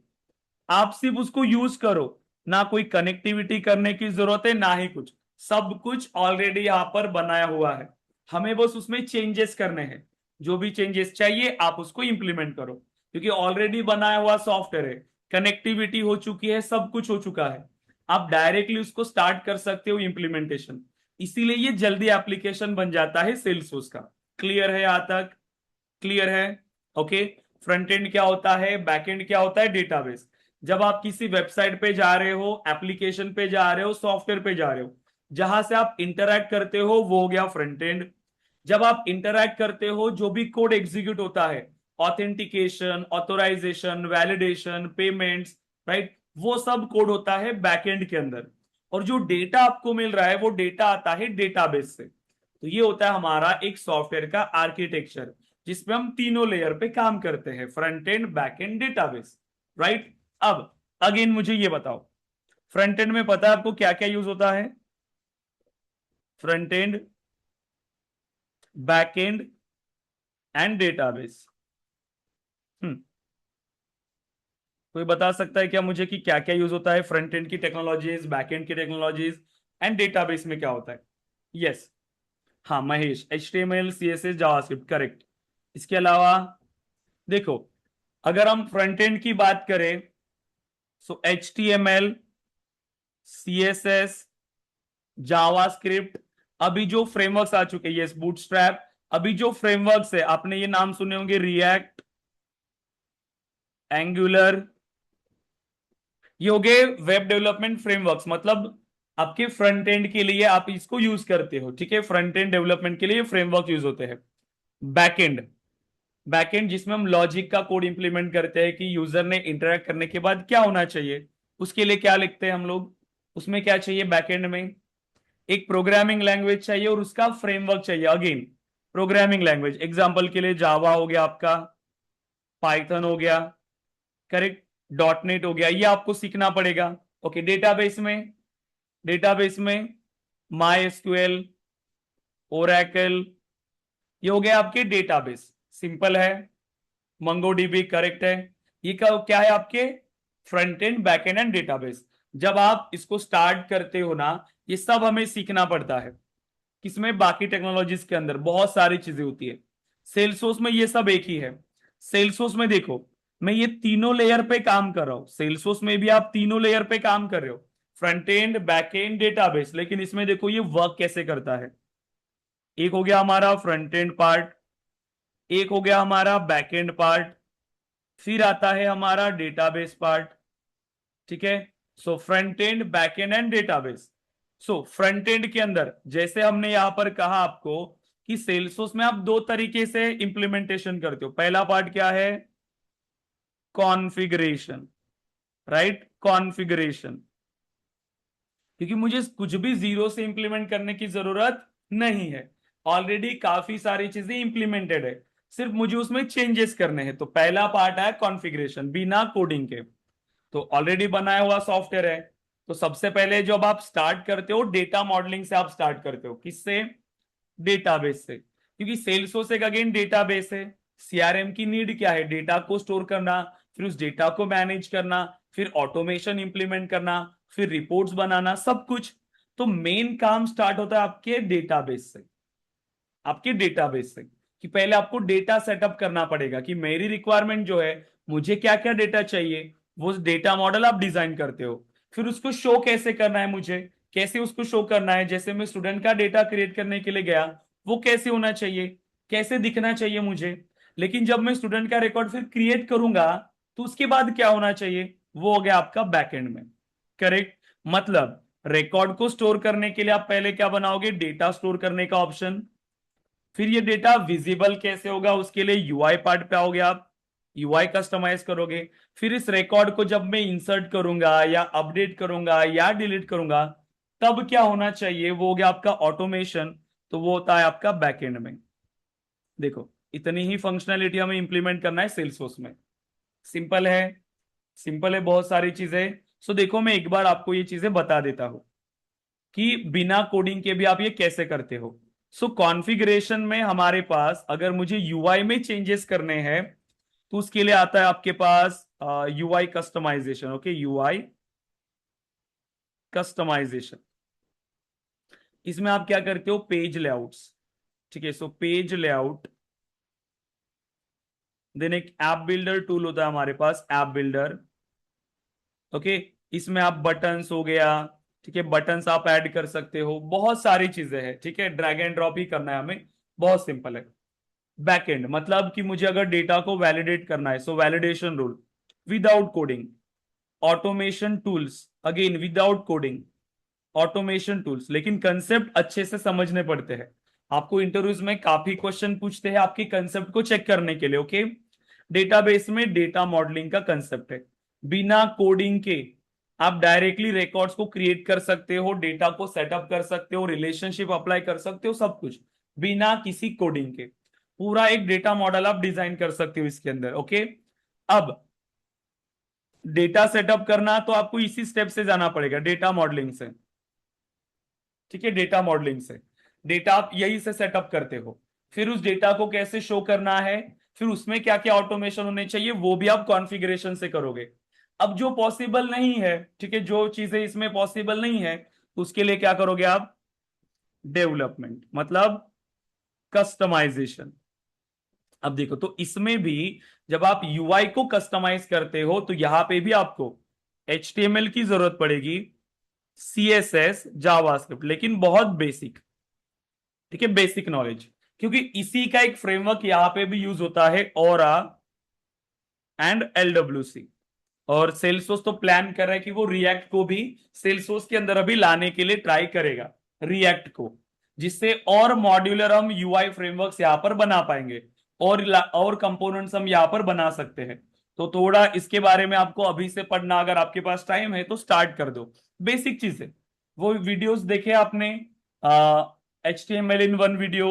आप सिर्फ उसको यूज करो, ना कोई कनेक्टिविटी करने की जरूरत है, ना ही कुछ, सब कुछ ऑलरेडी यहां पर बनाया हुआ है। हमें बस उसमें चेंजेस करने हैं, जो भी चेंजेस चाहिए आप उसको इंप्लीमेंट करो, क्योंकि ऑलरेडी बनाया हुआ सॉफ्टवेयर है, कनेक्टिविटी हो चुकी है, सब कुछ हो चुका है। आप डायरेक्टली उसको स्टार्ट कर सकते हो इंप्लीमेंटेशन, इसीलिए ये जल्दी एप्लीकेशन बन जाता है सेल्सफोर्स का। क्लियर है यहां तक, क्लियर है, ओके। फ्रंट एंड क्या होता है, बैक एंड क्या होता है, डेटाबेस। जब आप किसी वेबसाइट पे जा रहे हो, एप्लीकेशन पे जा रहे हो, सॉफ्टवेयर पे जा रहे हो, जहां से आप इंटरैक्ट करते हो वो हो गया फ्रंट एंड। जब आप इंटरैक्ट करते हो, जो भी कोड एग्जीक्यूट होता है, authentication, authorization, validation, payments, right, वो सब कोड होता है बैक एंड के अंदर। और जो डेटा आपको मिल रहा है वो डेटा आता है डेटाबेस से। तो ये होता है हमारा एक सॉफ्टवेयर का आर्किटेक्चर, जिसमें हम तीनों लेयर पे काम करते हैं, front end, back end, database, right. अब अगेन मुझे ये बताओ, फ्रंट एंड में पता है आपको क्या क्या यूज होता है, front end, back end end database. कोई बता सकता है क्या मुझे कि क्या क्या यूज होता है फ्रंट एंड की टेक्नोलॉजीज, बैक एंड की टेक्नोलॉजीज एंड डेटाबेस में क्या होता है? यस, हाँ Mahesh, HTML CSS JavaScript, correct. इसके अलावा देखो, अगर हम फ्रंट एंड की बात करें सो HTML, CSS, जावास्क्रिप्ट, अभी जो फ्रेमवर्क्स आ चुके हैं, यस बूटस्ट्रैप, अभी जो फ्रेमवर्क्स है आपने ये नाम सुने होंगे, रिएक्ट, एंगुलर, ये हो गए वेब डेवलपमेंट फ्रेमवर्क्स, मतलब आपके फ्रंट एंड के लिए आप इसको यूज करते हो, ठीक है, फ्रंट एंड डेवलपमेंट के लिए फ्रेमवर्क यूज होते हैं। बैक एंड, बैक एंड जिसमें हम लॉजिक का कोड इंप्लीमेंट करते हैं कि यूजर ने इंटरेक्ट करने के बाद क्या होना चाहिए, उसके लिए क्या लिखते हैं हम लोग, उसमें क्या चाहिए बैक एंड में, एक प्रोग्रामिंग लैंग्वेज चाहिए और उसका फ्रेमवर्क चाहिए। अगेन प्रोग्रामिंग लैंग्वेज, एग्जांपल के लिए जावा हो गया आपका, पाइथन हो गया, करेक्ट, .NET हो गया, ये आपको सीखना पड़ेगा। ओके, डेटाबेस में, डेटाबेस में माई एसक्यूएल, ओरेकल, ये हो गया आपके डेटाबेस, सिंपल है। मंगोडीबी, करेक्ट है। ये क्या है आपके front end, back end end database. जब आप इसको स्टार्ट करते हो ना, ये सब हमें सीखना पड़ता है। किसमें? बाकी टेक्नोलॉजीज के अंदर बहुत सारी चीजें होती है, सेल्सफोर्स में ये सब एक ही है। सेल्सफोर्स में देखो, मैं ये तीनों लेयर पे काम कर रहा हूं, सेल्सफोर्स में भी आप तीनों लेयर पे काम कर रहे हो, front end, back end, database, लेकिन इसमें देखो ये वर्क कैसे करता है। एक हो गया हमारा फ्रंट एंड पार्ट, एक हो गया हमारा बैक एंड पार्ट, फिर आता है हमारा डेटाबेस पार्ट, ठीक है। So front end, back end end database. So front end के अंदर जैसे हमने यहां पर कहा आपको कि सेल्सफोर्स में आप दो तरीके से इंप्लीमेंटेशन करते हो। पहला पार्ट क्या है? कॉन्फ़िगरेशन, राइट, कॉन्फ़िगरेशन, क्योंकि मुझे कुछ भी जीरो से इंप्लीमेंट करने की जरूरत नहीं है, ऑलरेडी काफी सारी चीजें इंप्लीमेंटेड है, सिर्फ मुझे उसमें चेंजेस करने हैं। तो पहला पार्ट है कॉन्फ़िगरेशन, बिना कोडिंग के, तो ऑलरेडी बनाया हुआ सॉफ्टवेयर है। तो सबसे पहले जब आप स्टार्ट करते हो डेटा मॉडलिंग से, आप स्टार्ट करते हो किससे? डेटाबेस से, क्योंकि सेल्सफोर्स एक अगेन डेटाबेस है। CRM की नीड क्या है? डेटा को स्टोर करना, फिर उस डेटा को मैनेज करना, फिर ऑटोमेशन इंप्लीमेंट करना, फिर रिपोर्ट्स बनाना, सब कुछ। तो मेन काम स्टार्ट होता है आपके डेटाबेस से, आपके डेटाबेस से, कि पहले आपको डेटा सेटअप करना पड़ेगा कि मेरी रिक्वायरमेंट जो है, मुझे क्या क्या डेटा चाहिए, वो डेटा मॉडल आप डिजाइन करते हो। फिर उसको शो कैसे करना है मुझे, कैसे उसको शो करना है, जैसे मैं स्टूडेंट का डेटा क्रिएट करने के लिए गया, वो कैसे होना चाहिए, कैसे दिखना चाहिए मुझे। लेकिन जब मैं स्टूडेंट का रिकॉर्ड फिर क्रिएट करूंगा, तो उसके बाद क्या होना चाहिए, वो हो गया आपका बैकएंड में, करेक्ट। मतलब रिकॉर्ड को स्टोर करने के लिए आप पहले क्या बनाओगे? डेटा स्टोर करने का ऑप्शन। फिर ये डेटा विजिबल कैसे होगा, उसके लिए यूआई पार्ट पे आओगे आप, यूआई कस्टमाइज करोगे। फिर इस रिकॉर्ड को जब मैं इंसर्ट करूंगा या अपडेट करूंगा या डिलीट करूंगा, तब क्या होना चाहिए, वो हो गया आपका ऑटोमेशन। तो वो होता है आपका बैकएंड में। देखो, इतनी ही फंक्शनैलिटी हमें इंप्लीमेंट करना है सेल्सफोर्स में। सिंपल है, सिंपल है, बहुत सारी चीजें। सो देखो, मैं एक बार आपको ये चीजें बता देता हूं कि बिना कोडिंग के भी आप ये कैसे करते हो। सो कॉन्फ़िगरेशन में हमारे पास अगर मुझे यूआई में चेंजेस करने हैं, तो उसके लिए आता है आपके पास UI customization. Okay, UI customization, इसमें आप क्या करते हो? पेज लेआउट्स, ठीक है। सो पेज लेआउट, देन एक ऐप बिल्डर टूल होता है हमारे पास, ऐप बिल्डर। ओके, इसमें आप बटन्स हो गया, ठीक है, बटन्स आप ऐड कर सकते हो, बहुत सारी चीजें हैं, ठीक है, ड्रैग एंड ड्रॉप ही करना है हमें, बहुत सिंपल है। बैकएंड मतलब कि मुझे अगर डेटा को वैलिडेट करना है, so validation rule without coding. Automation tools, again without coding, automation tools, लेकिन कंसेप्ट अच्छे से समझने पड़ते हैं। आपको इंटरव्यूज में काफी क्वेश्चन पूछते हैं आपके कंसेप्ट को चेक करने के लिए। ओके, डेटाबेस में डेटा मॉडलिंग का कंसेप्ट है, बिना कोडिंग के आप डायरेक्टली रिकॉर्ड्स को क्रिएट कर सकते हो, डेटा को सेटअप कर सकते हो, रिलेशनशिप अप्लाई कर सकते हो, सब कुछ बिना किसी कोडिंग के। पूरा एक डेटा मॉडल आप डिजाइन कर सकते हो इसके अंदर। ओके, अब डेटा सेटअप करना तो आपको इसी स्टेप से जाना पड़ेगा, डेटा मॉडलिंग से, ठीक है, डेटा मॉडलिंग से। डेटा आप यही से सेटअप करते हो, फिर उस डेटा को कैसे शो करना है, फिर उसमें क्या क्या ऑटोमेशन होने चाहिए वो भी आप कॉन्फ़िगरेशन से करोगे। अब जो पॉसिबल नहीं है, ठीक है, जो चीजें इसमें पॉसिबल नहीं है, उसके लिए क्या करोगे आप, डेवलपमेंट, मतलब कस्टमाइजेशन। अब देखो, तो इसमें भी जब आप यूआई को कस्टमाइज करते हो तो यहां पे भी आपको एचटीएमएल की जरूरत पड़ेगी, सीएसएस, जावास्क्रिप्ट, लेकिन बहुत बेसिक, ठीक है, बेसिक नॉलेज, क्योंकि इसी का एक फ्रेमवर्क यहां पे भी यूज होता है, ओरा एंड एलडब्ल्यूसी। और सेल्सफोर्स तो प्लान कर रहा है कि वो रिएक्ट को भी सेल्सफोर्स के अंदर अभी लाने के लिए ट्राई करेगा, रिएक्ट को, जिससे और मॉड्यूलर हम यूआई फ्रेमवर्क्स यहां पर बना पाएंगे, और कंपोनेंट्स हम यहां पर बना सकते हैं। तो थोड़ा इसके बारे में आपको अभी से पढ़ना, अगर आपके पास टाइम है तो स्टार्ट कर दो। बेसिक चीजें, वो वीडियोस देखे आपने, HTML in 1 वीडियो,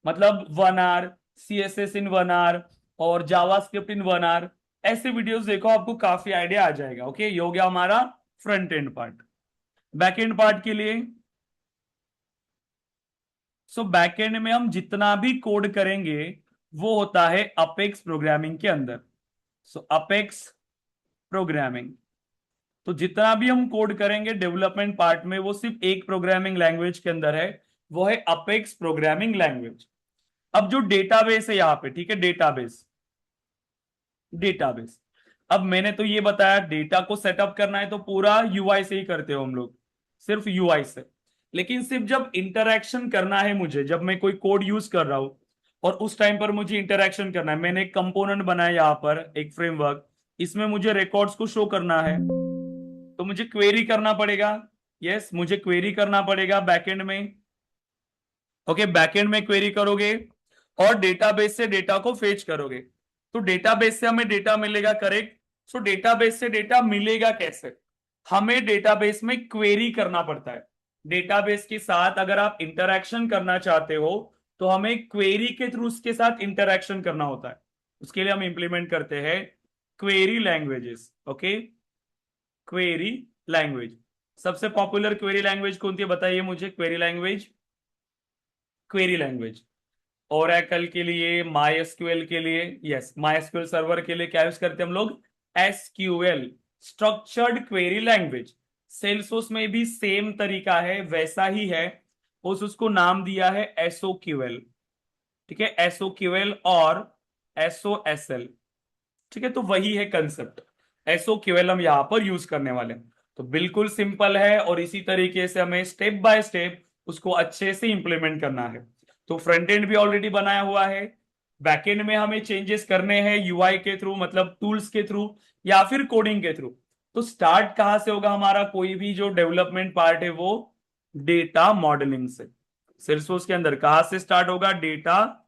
मतलब 1 आवर, CSS in 1 आवर, और जावास्क्रिप्ट इन 1 आवर, ऐसे वीडियोस देखो, आपको काफी आइडिया आ जाएगा। ओके, ये हो गया हमारा front end part. Back and part के लिए, सो बैक एंड में हम जितना भी कोड करेंगे वो होता है अपेक्स प्रोग्रामिंग के अंदर। सो अपेक्स प्रोग्रामिंग, तो जितना भी हम कोड करेंगे डेवलपमेंट पार्ट में वो सिर्फ एक प्रोग्रामिंग लैंग्वेज के अंदर है, वो है अपेक्स प्रोग्रामिंग लैंग्वेज। अब जो डेटाबेस है यहाँ पे, ठीक है, डेटाबेस, डेटाबेस, अब मैंने तो ये बताया डेटा को सेटअप करना है तो पूरा यूआई से ही करते हो हम लोग, सिर्फ यूआई से। लेकिन सिर्फ जब इंटरैक्शन करना है मुझे, जब मैं कोई कोड यूज कर रहा हूं और उस टाइम पर मुझे इंटरैक्शन करना है, मैंने एक कंपोनेंट बनाया यहाँ पर, एक फ्रेमवर्क, इसमें मुझे रिकॉर्ड्स को शो करना है, तो मुझे क्वेरी करना पड़ेगा। यस, मुझे क्वेरी करना पड़ेगा बैकएंड में। ओके, बैकएंड में क्वेरी करोगे और डेटाबेस से डेटा को फेच करोगे, तो डेटाबेस से हमें डेटा मिलेगा, करेक्ट। सो डेटाबेस से डेटा मिलेगा कैसे, हमें डेटाबेस में क्वेरी करना पड़ता है। डेटाबेस के साथ अगर आप इंटरैक्शन करना चाहते हो तो हमें क्वेरी के थ्रू उसके साथ इंटरैक्शन करना होता है। उसके लिए हम इंप्लीमेंट करते हैं query languages. Okay, query language, सबसे पॉपुलर क्वेरी लैंग्वेज कौन सी है बताइए मुझे, query language, query language, Oracle के लिए, माई एसक्यूएल के लिए, यस, माई एसक्यूएल सर्वर के लिए क्या यूज करते हैं हम लोग, SQL, structured query language. Salesforce में भी सेम तरीका है, वैसा ही है, बस उसको नाम दिया है एसओक्यूएल, ठीक है, एसओक्यूएल और एसओएसएल, ठीक है, तो वही है कंसेप्ट, एसओक्यूएल हम यहां पर यूज करने वाले हैं। तो बिल्कुल सिंपल है और इसी तरीके से हमें स्टेप बाय स्टेप उसको अच्छे से इंप्लीमेंट करना है। तो फ्रंट एंड भी ऑलरेडी बनाया हुआ है, बैक एंड में हमें चेंजेस करने हैं यूआई के थ्रू, मतलब टूल्स के थ्रू या फिर कोडिंग के थ्रू। तो स्टार्ट कहां से होगा हमारा, कोई भी जो डेवलपमेंट पार्ट है वो डेटा मॉडलिंग से। सेल्सफोर्स के अंदर कहां से स्टार्ट होगा, डेटा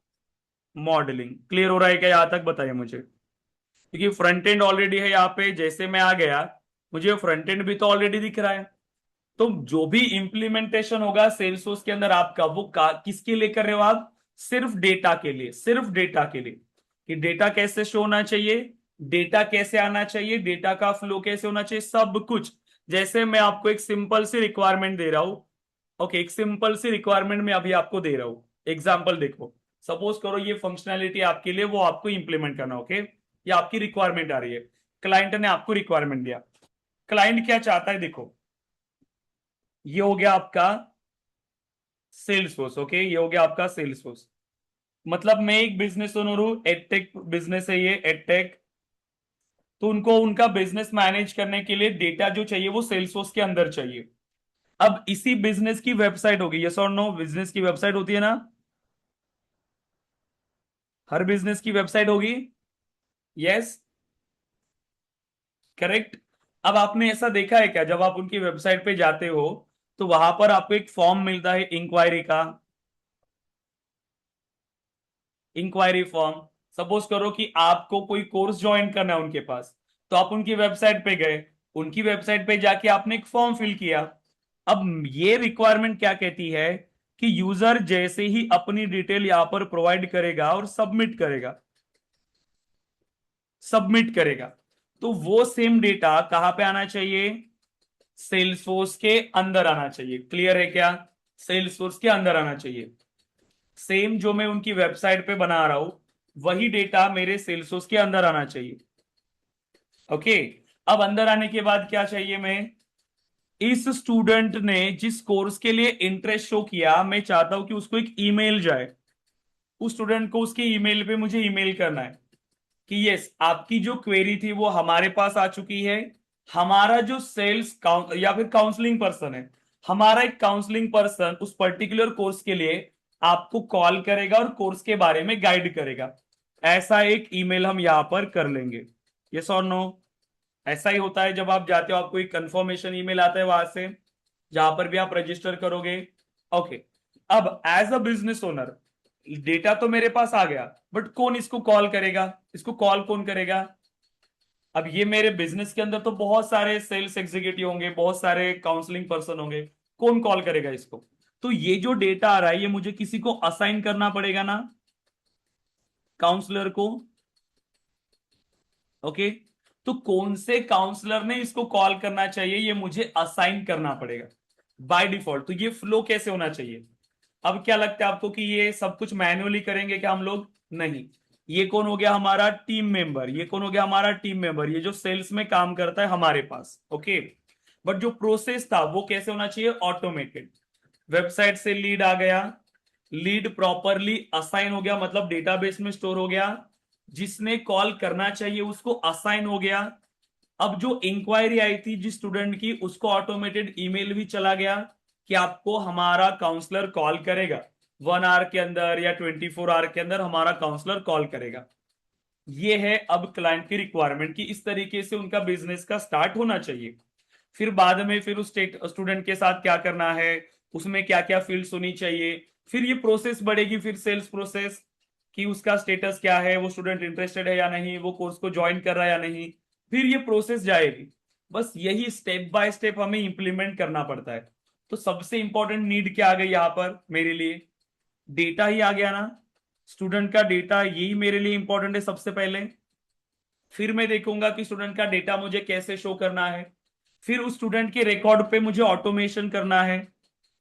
मॉडलिंग। क्लियर हो रहा है क्या यहां तक, बताइए मुझे, क्योंकि फ्रंट एंड ऑलरेडी है यहाँ पे, जैसे मैं आ गया मुझे फ्रंट एंड भी तो ऑलरेडी दिख रहा है। तो जो भी इंप्लीमेंटेशन होगा सेल्सफोर्स के अंदर आपका, वो किसके लिए कर रहे हो आप, सिर्फ डेटा के लिए, सिर्फ डेटा के लिए, कि डेटा कैसे शो होना चाहिए, डेटा कैसे आना चाहिए, डेटा का फ्लो कैसे होना चाहिए, सब कुछ। जैसे मैं आपको एक सिंपल सी रिक्वायरमेंट दे रहा हूं, ओके, एक सिंपल सी रिक्वायरमेंट मैं अभी आपको दे रहा हूं, एग्जाम्पल देखो, सपोज करो ये फंक्शनैलिटी आपके लिए, वो आपको इंप्लीमेंट करना, ओके, ये आपकी रिक्वायरमेंट आ रही है, क्लाइंट ने आपको रिक्वायरमेंट दिया। क्लाइंट क्या चाहता है, देखो, ये हो गया आपका सेल्स फोर्स, ओके, ये हो गया आपका सेल्स फोर्स। मतलब मैं एक बिजनेस ओनर हूं, एडटेक बिजनेस है ये, एडटेक, तो उनको उनका बिजनेस मैनेज करने के लिए डेटा जो चाहिए वो सेल्स फोर्स के अंदर चाहिए। अब इसी बिजनेस की वेबसाइट होगी, यस और नो, बिजनेस की वेबसाइट होती है ना, हर बिजनेस की वेबसाइट होगी, यस, करेक्ट। अब आपने ऐसा देखा है क्या, जब आप उनकी वेबसाइट पे जाते हो तो वहां पर आपको एक फॉर्म मिलता है इंक्वायरी का, इंक्वायरी फॉर्म। सपोज करो कि आपको कोई कोर्स ज्वाइन करना है उनके पास, तो आप उनकी वेबसाइट पे गए, उनकी वेबसाइट पे जाके आपने एक फॉर्म फिल किया। अब ये रिक्वायरमेंट क्या कहती है कि यूजर जैसे ही अपनी डिटेल यहां पर प्रोवाइड करेगा और सबमिट करेगा, सबमिट करेगा, तो वो सेम डेटा कहां पे आना चाहिए, सेल्सफोर्स के अंदर आना चाहिए। क्लियर है क्या, सेल्स सोर्स के अंदर आना चाहिए। सेम जो मैं उनकी वेबसाइट पे बना रहा हूं वही डेटा मेरे सेल्स सोर्स के अंदर आना चाहिए। ओके, अब अंदर आने के बाद क्या चाहिए, मैं इस स्टूडेंट ने जिस कोर्स के लिए इंटरेस्ट शो किया, मैं चाहता हूं कि उसको एक ईमेल जाए। उस स्टूडेंट को उसके ईमेल पे मुझे ईमेल करना है कि यस, आपकी जो क्वेरी थी वो हमारे पास आ चुकी है। हमारा जो सेल्स या फिर काउंसलिंग पर्सन है, हमारा एक काउंसलिंग पर्सन उस पर्टिकुलर कोर्स के लिए आपको कॉल करेगा और कोर्स के बारे में गाइड करेगा। ऐसा एक ईमेल हम यहां पर कर लेंगे। यस और नो? ऐसा ही होता है जब आप जाते हो, आपको एक कंफर्मेशन ईमेल आता है वहां से, जहां पर भी आप रजिस्टर करोगे। ओके, अब as a business owner data तो मेरे पास आ गया, बट कौन इसको कॉल करेगा? इसको कॉल कौन करेगा? अब ये मेरे बिजनेस के अंदर तो बहुत सारे सेल्स एग्जीक्यूटिव होंगे, बहुत सारे काउंसलिंग पर्सन होंगे, कौन कॉल करेगा इसको? तो ये जो डेटा आ रहा है ये मुझे किसी को असाइन करना पड़ेगा ना, काउंसलर को। ओके, तो कौन से काउंसलर ने इसको कॉल करना चाहिए ये मुझे असाइन करना पड़ेगा बाय डिफॉल्ट। तो ये फ्लो कैसे होना चाहिए? अब क्या लगता है आपको कि ये सब कुछ मैन्युअली करेंगे क्या हम लोग? नहीं। ये कौन हो गया हमारा टीम मेंबर, ये कौन हो गया हमारा टीम मेंबर, ये जो सेल्स में काम करता है हमारे पास। ओके, बट जो प्रोसेस था वो कैसे होना चाहिए? ऑटोमेटेड। वेबसाइट से लीड आ गया, लीड प्रॉपरली असाइन हो गया, मतलब डेटाबेस में स्टोर हो गया, जिसने कॉल करना चाहिए उसको असाइन हो गया। अब जो इंक्वायरी आई थी जिस स्टूडेंट की, उसको ऑटोमेटेड ईमेल भी चला गया कि आपको हमारा काउंसलर कॉल करेगा 1 आवर के अंदर या 24 आवर के अंदर हमारा काउंसलर कॉल करेगा। ये है अब क्लाइंट की रिक्वायरमेंट कि इस तरीके से उनका बिजनेस का स्टार्ट होना चाहिए। फिर बाद में फिर उस स्टूडेंट के साथ क्या करना है, उसमें क्या क्या फील्ड्स होनी चाहिए, फिर ये प्रोसेस बढ़ेगी, फिर सेल्स प्रोसेस कि उसका स्टेटस क्या है, वो स्टूडेंट इंटरेस्टेड है या नहीं, वो कोर्स को ज्वाइन कर रहा है या नहीं, फिर ये प्रोसेस जाएगी। बस यही स्टेप बाय स्टेप हमें इंप्लीमेंट करना पड़ता है। तो सबसे इंपॉर्टेंट नीड क्या आ गई यहाँ पर मेरे लिए? डेटा ही आ गया ना। स्टूडेंट का डेटा यही मेरे लिए इंपॉर्टेंट है सबसे पहले। फिर मैं देखूंगा कि स्टूडेंट का डेटा मुझे कैसे शो करना है, फिर उस स्टूडेंट के रिकॉर्ड पे मुझे ऑटोमेशन करना है।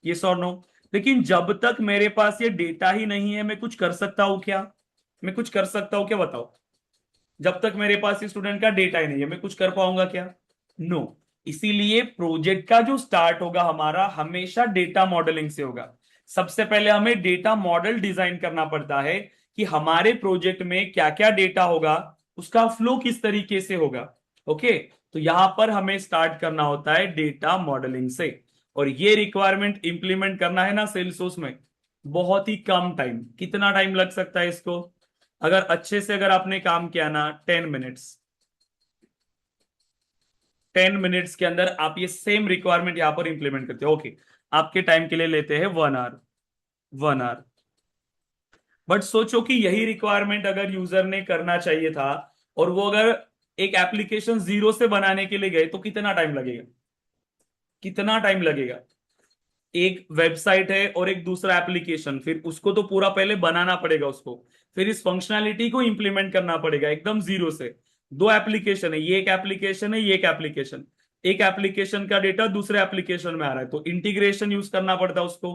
ये और नो? लेकिन जब तक मेरे पास ये डेटा ही नहीं है, मैं कुछ कर सकता हूं क्या? मैं कुछ कर सकता हूं क्या, बताओ? जब तक मेरे पास ये स्टूडेंट का डेटा ही नहीं है मैं कुछ कर पाऊंगा क्या? नो। इसीलिए प्रोजेक्ट का जो स्टार्ट होगा हमारा हमेशा डेटा मॉडलिंग से होगा। सबसे पहले हमें डेटा मॉडल डिजाइन करना पड़ता है कि हमारे प्रोजेक्ट में क्या क्या डेटा होगा, उसका फ्लो किस तरीके से होगा। ओके, तो यहां पर हमें स्टार्ट करना होता है डेटा मॉडलिंग से। और ये रिक्वायरमेंट इंप्लीमेंट करना है ना सेल्सफोर्स में, बहुत ही कम टाइम। कितना टाइम लग सकता है इसको? अगर अच्छे से अगर आपने काम किया ना, 10 मिनट्स, 10 मिनट्स के अंदर आप ये सेम रिक्वायरमेंट यहां पर इंप्लीमेंट करते हो। ओके, आपके टाइम के लिए लेते हैं 1 आवर, 1 आवर। बट सोचो कि यही रिक्वायरमेंट अगर यूजर ने करना चाहिए था, और वो अगर एक एप्लीकेशन जीरो से बनाने के लिए गए, तो कितना टाइम लगेगा? कितना टाइम लगेगा? एक वेबसाइट है और एक दूसरा एप्लीकेशन, फिर उसको तो पूरा पहले बनाना पड़ेगा उसको, फिर इस फंक्शनैलिटी को इंप्लीमेंट करना पड़ेगा एकदम जीरो से। दो एप्लीकेशन है, ये एक एप्लीकेशन है, ये एक एप्लीकेशन। एक एप्लीकेशन का डेटा दूसरे एप्लीकेशन में आ रहा है, तो इंटीग्रेशन यूज करना पड़ता है उसको।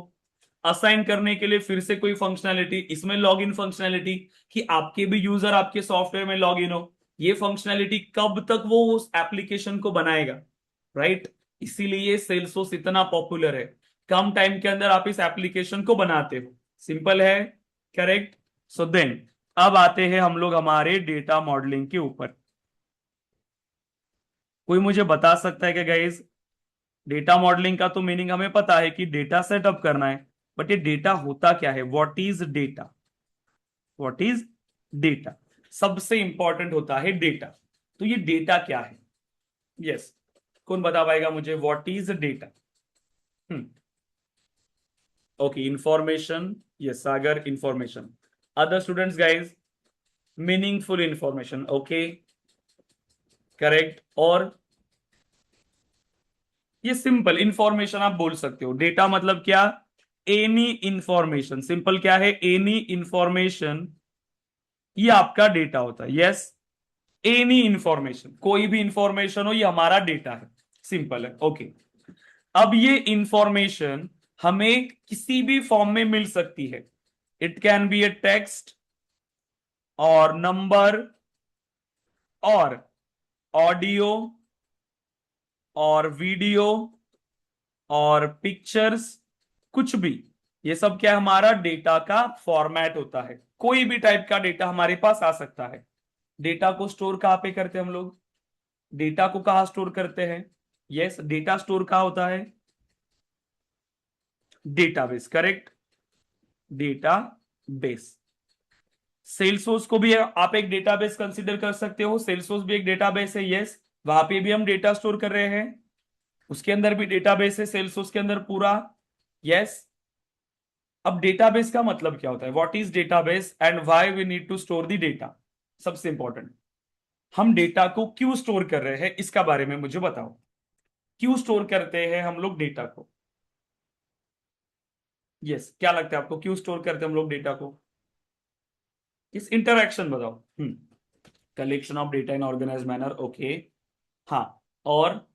असाइन करने के लिए फिर से कोई फंक्शनैलिटी, इसमें लॉग इन फंक्शनैलिटी कि आपके भी यूजर आपके सॉफ्टवेयर में लॉग इन हो। ये फंक्शनैलिटी कब तक वो उस एप्लीकेशन को बनाएगा, राइट? इसीलिए सेल्सफोर्स इतना पॉपुलर है। कम टाइम के अंदर आप इस एप्लीकेशन को बनाते हो, सिंपल है, करेक्ट? सो देन अब आते हैं हम लोग हमारे डेटा मॉडलिंग के ऊपर। कोई मुझे बता सकता है कि गाइज, डेटा मॉडलिंग का तो मीनिंग हमें पता है कि डेटा सेटअप करना है, बट ये डेटा होता क्या है? What is data? What is data? सबसे इंपॉर्टेंट होता है डेटा। तो ये डेटा क्या है? यस, कौन बता पाएगा मुझे what is data? Okay, information. Yes Sagar, information. Other students guys, meaningful information. Okay, correct. और ये सिंपल इंफॉर्मेशन आप बोल सकते हो। डेटा मतलब क्या? Any information. सिंपल क्या है? एनी इंफॉर्मेशन, ये आपका डेटा होता है। यस, एनी इंफॉर्मेशन, कोई भी इंफॉर्मेशन हो, ये हमारा डेटा है। सिंपल है। ओके, अब ये इंफॉर्मेशन हमें किसी भी फॉर्म में मिल सकती है। It can be A text और नंबर और ऑडियो और वीडियो और पिक्चर्स, कुछ भी। ये सब क्या है, हमारा डेटा का फॉर्मेट होता है। कोई भी टाइप का डेटा हमारे पास आ सकता है। डेटा को स्टोर कहाँ पे करते हैं हम लोग? डेटा को कहाँ स्टोर करते हैं? यस, डेटा स्टोर कहाँ होता है? Database, correct, database. सेल्सफोर्स को भी आप एक डेटाबेस कंसीडर कर सकते हो। सेल्सफोर्स भी एक डेटाबेस है, यस। वहां पे भी हम डेटा स्टोर कर रहे हैं, उसके अंदर भी डेटाबेस है सेल्सफोर्स के अंदर पूरा, यस। अब डेटाबेस का मतलब क्या होता है? What is database and why we need to store the data? सबसे इंपॉर्टेंट, हम डेटा को क्यों स्टोर कर रहे हैं इसका बारे में मुझे बताओ। क्यों स्टोर करते हैं हम लोग डेटा को? यस, क्या लगता है आपको, क्यों स्टोर करते हैं हम लोग डेटा को? इस इंटरैक्शन बताओ। Collection of data in organize manner, okay. हाँ, और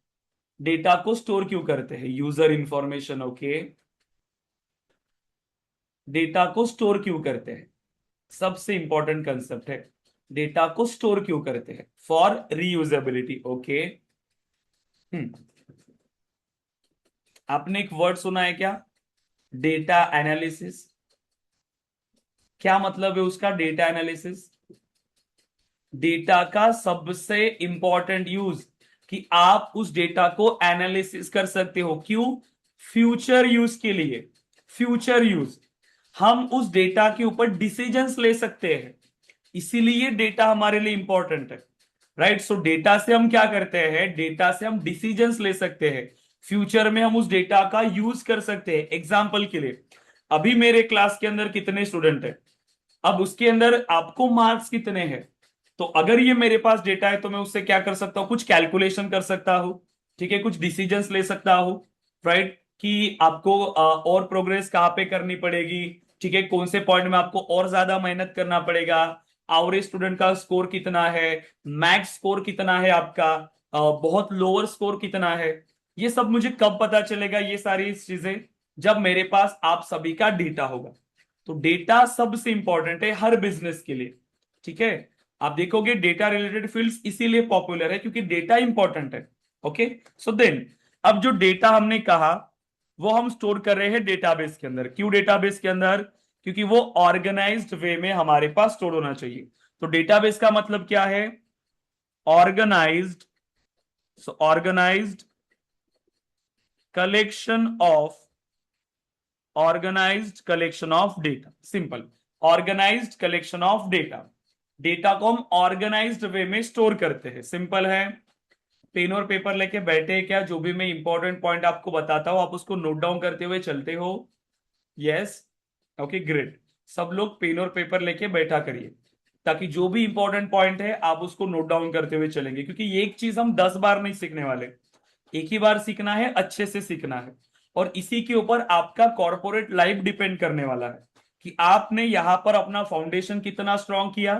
डेटा को स्टोर क्यों करते हैं? User information, okay. डेटा को स्टोर क्यों करते हैं? सबसे इंपॉर्टेंट कंसेप्ट है, डेटा को स्टोर क्यों करते हैं? For reusability, okay. हम्म आपने एक वर्ड सुना है क्या? Data analysis. क्या मतलब है उसका, डेटा एनालिसिस? डेटा का सबसे इंपॉर्टेंट यूज, कि आप उस डेटा को एनालिसिस कर सकते हो। क्यों? फ्यूचर यूज के लिए। फ्यूचर यूज, हम उस डेटा के ऊपर डिसीजंस ले सकते हैं, इसीलिए डेटा हमारे लिए इंपॉर्टेंट है। राइट, सो डेटा से हम क्या करते हैं? डेटा से हम डिसीजंस ले सकते हैं, फ्यूचर में हम उस डेटा का यूज कर सकते हैं। एग्जाम्पल के लिए, अभी मेरे क्लास के अंदर कितने स्टूडेंट हैं, अब उसके अंदर आपको मार्क्स कितने हैं, तो अगर ये मेरे पास डेटा है तो मैं उससे क्या कर सकता हूं? कुछ कैलकुलेशन कर सकता हूं, ठीक है, कुछ डिसीजंस ले सकता हूं। राइट, कि आपको और प्रोग्रेस कहाँ पे करनी पड़ेगी, ठीक है, कौन से पॉइंट में आपको और ज्यादा मेहनत करना पड़ेगा, एवरेज स्टूडेंट का स्कोर कितना है, मैक्स स्कोर कितना है आपका, बहुत लोअर स्कोर कितना है। ये सब मुझे कब पता चलेगा? ये सारी चीजें जब मेरे पास आप सभी का डेटा होगा। तो डेटा सबसे इंपॉर्टेंट है हर बिजनेस के लिए, ठीक है। आप देखोगे डेटा रिलेटेड फील्ड्स इसीलिए पॉपुलर है क्योंकि डेटा इंपॉर्टेंट है। ओके, सो देन, अब जो डेटा हमने कहा वो हम स्टोर कर रहे हैं डेटाबेस के अंदर। क्यों डेटाबेस के अंदर? क्योंकि वो ऑर्गेनाइज्ड वे में हमारे पास स्टोर होना चाहिए। तो डेटाबेस का मतलब क्या है? Organized, so organized collection of, organized collection of data, simple. Organized collection of data, data को हम ऑर्गेनाइज्ड वे में स्टोर करते हैं, सिंपल है। पेन और पेपर लेके बैठे हैं क्या? जो भी मैं इंपॉर्टेंट पॉइंट आपको बताता हूं आप उसको नोट डाउन करते हुए चलते हो? Yes, okay, great. सब लोग पेन और पेपर लेके बैठा करिए, ताकि जो भी इंपॉर्टेंट पॉइंट है आप उसको नोट डाउन करते हुए चलेंगे, क्योंकि ये एक चीज हम 10 बार नहीं सीखने वाले, एक ही बार सीखना है, अच्छे से सीखना है। और इसी के ऊपर आपका कॉर्पोरेट लाइफ डिपेंड करने वाला है, कि आपने यहां पर अपना फाउंडेशन कितना स्ट्रांग किया,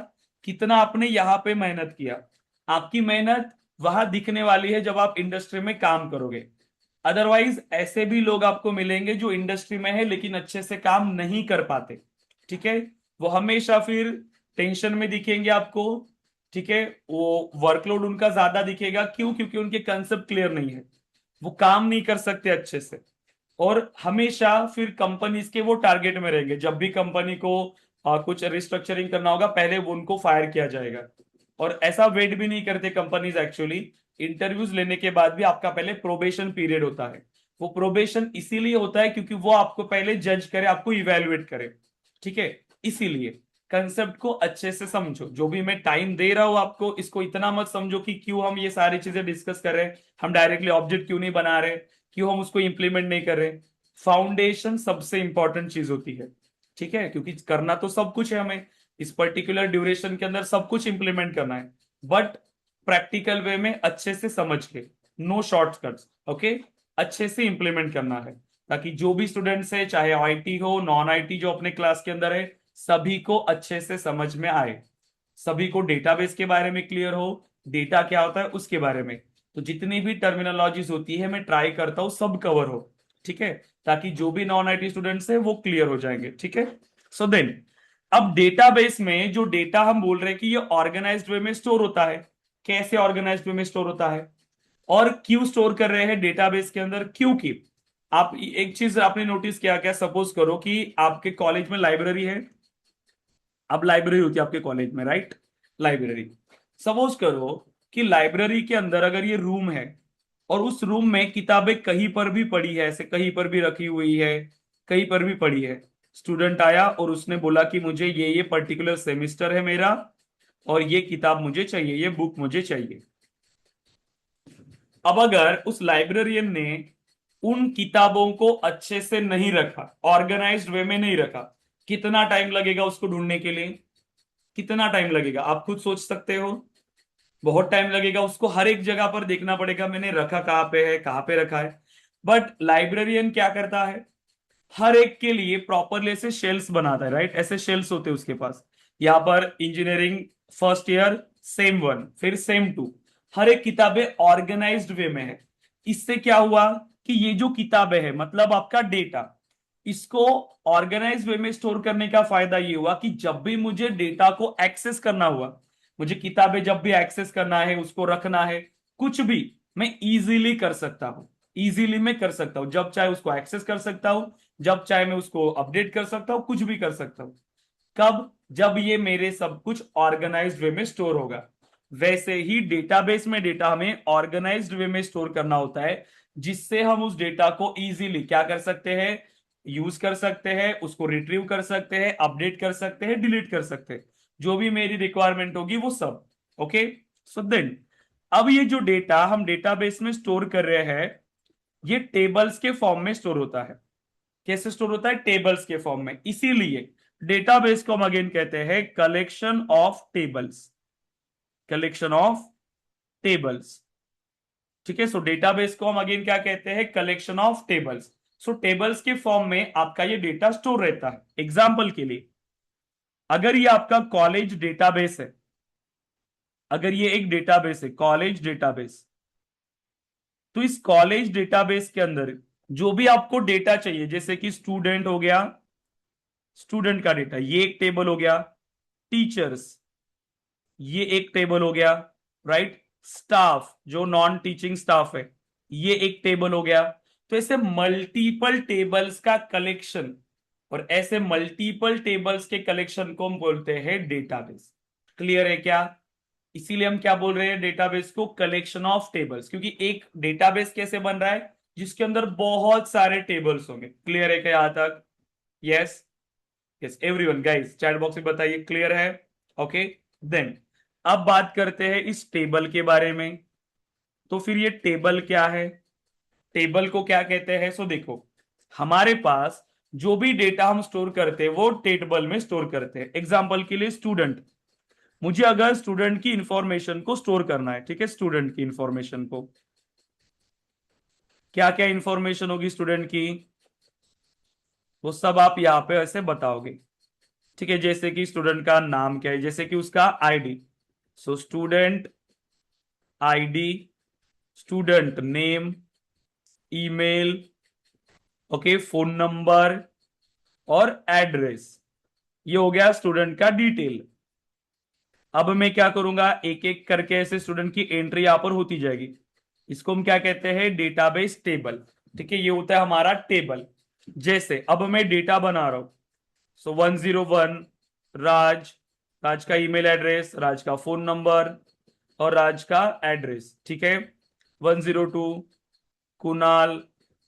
कितना आपने यहां पे मेहनत किया। आपकी मेहनत वहां दिखने वाली है जब आप इंडस्ट्री में काम करोगे। अदरवाइज ऐसे भी लोग आपको मिलेंगे जो इंडस्ट्री में है लेकिन अच्छे से काम नहीं कर पाते, ठीक है। वो हमेशा फिर टेंशन में दिखेंगे आपको, ठीक है, वो वर्कलोड उनका ज्यादा दिखेगा। क्यों? क्योंकि उनके कंसेप्ट क्लियर नहीं है, वो काम नहीं कर सकते अच्छे से, और हमेशा फिर कंपनीज के वो टारगेट में रहेंगे। जब भी कंपनी को कुछ रिस्ट्रक्चरिंग करना होगा पहले वो उनको फायर किया जाएगा। और ऐसा वेट भी नहीं करते कंपनीज एक्चुअली, इंटरव्यूज लेने के बाद भी आपका पहले प्रोबेशन पीरियड होता है। वो प्रोबेशन इसीलिए होता है क्योंकि वो आपको पहले जज करे, आपको इवेलुएट करे, ठीक है। इसीलिए कंसेप्ट को अच्छे से समझो। जो भी मैं टाइम दे रहा हूं आपको, इसको इतना मत समझो कि क्यों हम ये सारी चीजें डिस्कस कर रहे हैं, हम डायरेक्टली ऑब्जेक्ट क्यों नहीं बना रहे, क्यों हम उसको इंप्लीमेंट नहीं कर रहे। फाउंडेशन सबसे इंपॉर्टेंट चीज होती है, ठीक है, क्योंकि करना तो सब कुछ है हमें, इस पर्टिकुलर ड्यूरेशन के अंदर सब कुछ इंप्लीमेंट करना है, बट प्रैक्टिकल वे में अच्छे से समझ के, नो शॉर्टकट्स, ओके, अच्छे से इंप्लीमेंट करना है, ताकि जो भी स्टूडेंट्स है, चाहे आईटी हो नॉन आईटी जो अपने क्लास के अंदर है, सभी को अच्छे से समझ में आए, सभी को डेटाबेस के बारे में क्लियर हो, डेटा क्या होता है उसके बारे में। तो जितनी भी टर्मिनोलॉजीज होती है मैं ट्राई करता हूं सब कवर हो, ठीक है, ताकि जो भी नॉन आईटी स्टूडेंट्स है वो क्लियर हो जाएंगे। ठीक है, सो देन अब डेटाबेस में जो डेटा हम बोल रहे हैं कि ये ऑर्गेनाइज्ड वे में स्टोर होता है। कैसे ऑर्गेनाइज्ड वे में स्टोर होता है और क्यों स्टोर कर रहे हैं डेटाबेस के अंदर? क्योंकि आप एक चीज आपने नोटिस किया क्या? सपोज करो कि आपके कॉलेज में लाइब्रेरी है। अब लाइब्रेरी होती है आपके कॉलेज में, राइट? लाइब्रेरी। सपोज करो कि लाइब्रेरी के अंदर अगर ये रूम है और उस रूम में किताबें कहीं पर भी पड़ी है, ऐसे कहीं पर भी रखी हुई है, कहीं पर भी पड़ी है। स्टूडेंट आया और उसने बोला कि मुझे ये पर्टिकुलर सेमिस्टर है मेरा और ये किताब मुझे चाहिए, ये बुक मुझे चाहिए। अब अगर उस लाइब्रेरियन ने उन किताबों को अच्छे से नहीं रखा, ऑर्गेनाइज्ड वे में नहीं रखा, कितना टाइम लगेगा उसको ढूंढने के लिए? कितना टाइम लगेगा आप खुद सोच सकते हो। बहुत टाइम लगेगा, उसको हर एक जगह पर देखना पड़ेगा मैंने रखा कहाँ पे है, कहाँ पे रखा है। बट लाइब्रेरियन क्या करता है? हर एक के लिए प्रॉपरली ऐसे शेल्स बनाता है, राइट? ऐसे शेल्स होते हैं उसके पास। यहाँ पर engineering first year same one, फिर सेम टू, हर एक किताबें ऑर्गेनाइज्ड वे में है। इससे क्या हुआ कि ये जो किताबें है मतलब आपका डेटा, इसको ऑर्गेनाइज वे में स्टोर करने का फायदा ये हुआ कि जब भी मुझे डेटा को एक्सेस करना हुआ, मुझे किताबें जब भी एक्सेस करना है, उसको रखना है, कुछ भी मैं इजीली कर सकता हूं। इजीली मैं कर सकता हूं, जब चाहे उसको एक्सेस कर सकता हूं, जब चाहे मैं उसको अपडेट कर सकता हूं, कुछ भी कर सकता हूं। कब? जब ये मेरे सब कुछ ऑर्गेनाइज्ड वे में स्टोर होगा। वैसे ही डेटाबेस में डेटा हमें ऑर्गेनाइज्ड वे में स्टोर करना होता है, जिससे हम उस डेटा को इजीली क्या कर सकते हैं? यूज कर सकते हैं, उसको रिट्रीव कर सकते हैं, अपडेट कर सकते हैं, डिलीट कर सकते हैं, जो भी मेरी रिक्वायरमेंट होगी वो सब। ओके, सो देन अब ये जो डेटा हम डेटाबेस में स्टोर कर रहे हैं, ये टेबल्स के फॉर्म में स्टोर होता है। कैसे स्टोर होता है? टेबल्स के फॉर्म में। इसीलिए डेटाबेस को हम अगेन कहते हैं collection of tables. Collection of tables. ठीक है, सो डेटाबेस को हम अगेन क्या कहते हैं? Collection of tables. So tables के फॉर्म में आपका ये डेटा स्टोर रहता है। एग्जाम्पल के लिए, अगर ये आपका कॉलेज डेटाबेस है, अगर ये एक डेटाबेस है कॉलेज डेटाबेस, तो इस कॉलेज डेटाबेस के अंदर जो भी आपको डेटा चाहिए, जैसे कि स्टूडेंट हो गया, स्टूडेंट का डेटा ये एक टेबल हो गया, टीचर्स ये एक टेबल हो गया, राइट? स्टाफ जो नॉन टीचिंग स्टाफ है ये एक टेबल हो गया। तो ऐसे मल्टीपल टेबल्स का कलेक्शन, और ऐसे मल्टीपल टेबल्स के कलेक्शन को हम बोलते हैं डेटाबेस। क्लियर है क्या? इसीलिए हम क्या बोल रहे हैं डेटाबेस को? Collection of tables. क्योंकि एक डेटाबेस कैसे बन रहा है? जिसके अंदर बहुत सारे टेबल्स होंगे। क्लियर है क्या यहां तक? Yes, yes everyone, guys chat box में बताइए क्लियर है। ओके, देन अब बात करते हैं इस टेबल के बारे में। तो फिर ये टेबल क्या है? टेबल को क्या कहते हैं? सो देखो, हमारे पास जो भी डेटा हम स्टोर करते हैं वो टेबल में स्टोर करते हैं। एग्जांपल के लिए स्टूडेंट, मुझे अगर स्टूडेंट की इंफॉर्मेशन को स्टोर करना है, ठीक है, स्टूडेंट की इंफॉर्मेशन को, क्या क्या इंफॉर्मेशन होगी स्टूडेंट की, वो सब आप यहाँ पे ऐसे बताओगे। ठीक है, जैसे कि स्टूडेंट का नाम क्या है, जैसे कि उसका ID, so student ID, student name, email, okay, phone number और एड्रेस। ये हो गया स्टूडेंट का डिटेल। अब मैं क्या करूंगा, एक एक करके ऐसे स्टूडेंट की एंट्री यहां पर होती जाएगी। इसको हम क्या कहते हैं? Database table. ठीक है, ये होता है हमारा टेबल। जैसे अब मैं डेटा बना रहा हूं, सो 101 राज, राज का ईमेल एड्रेस, राज का फोन नंबर और राज का एड्रेस। ठीक है, 102 कुणाल,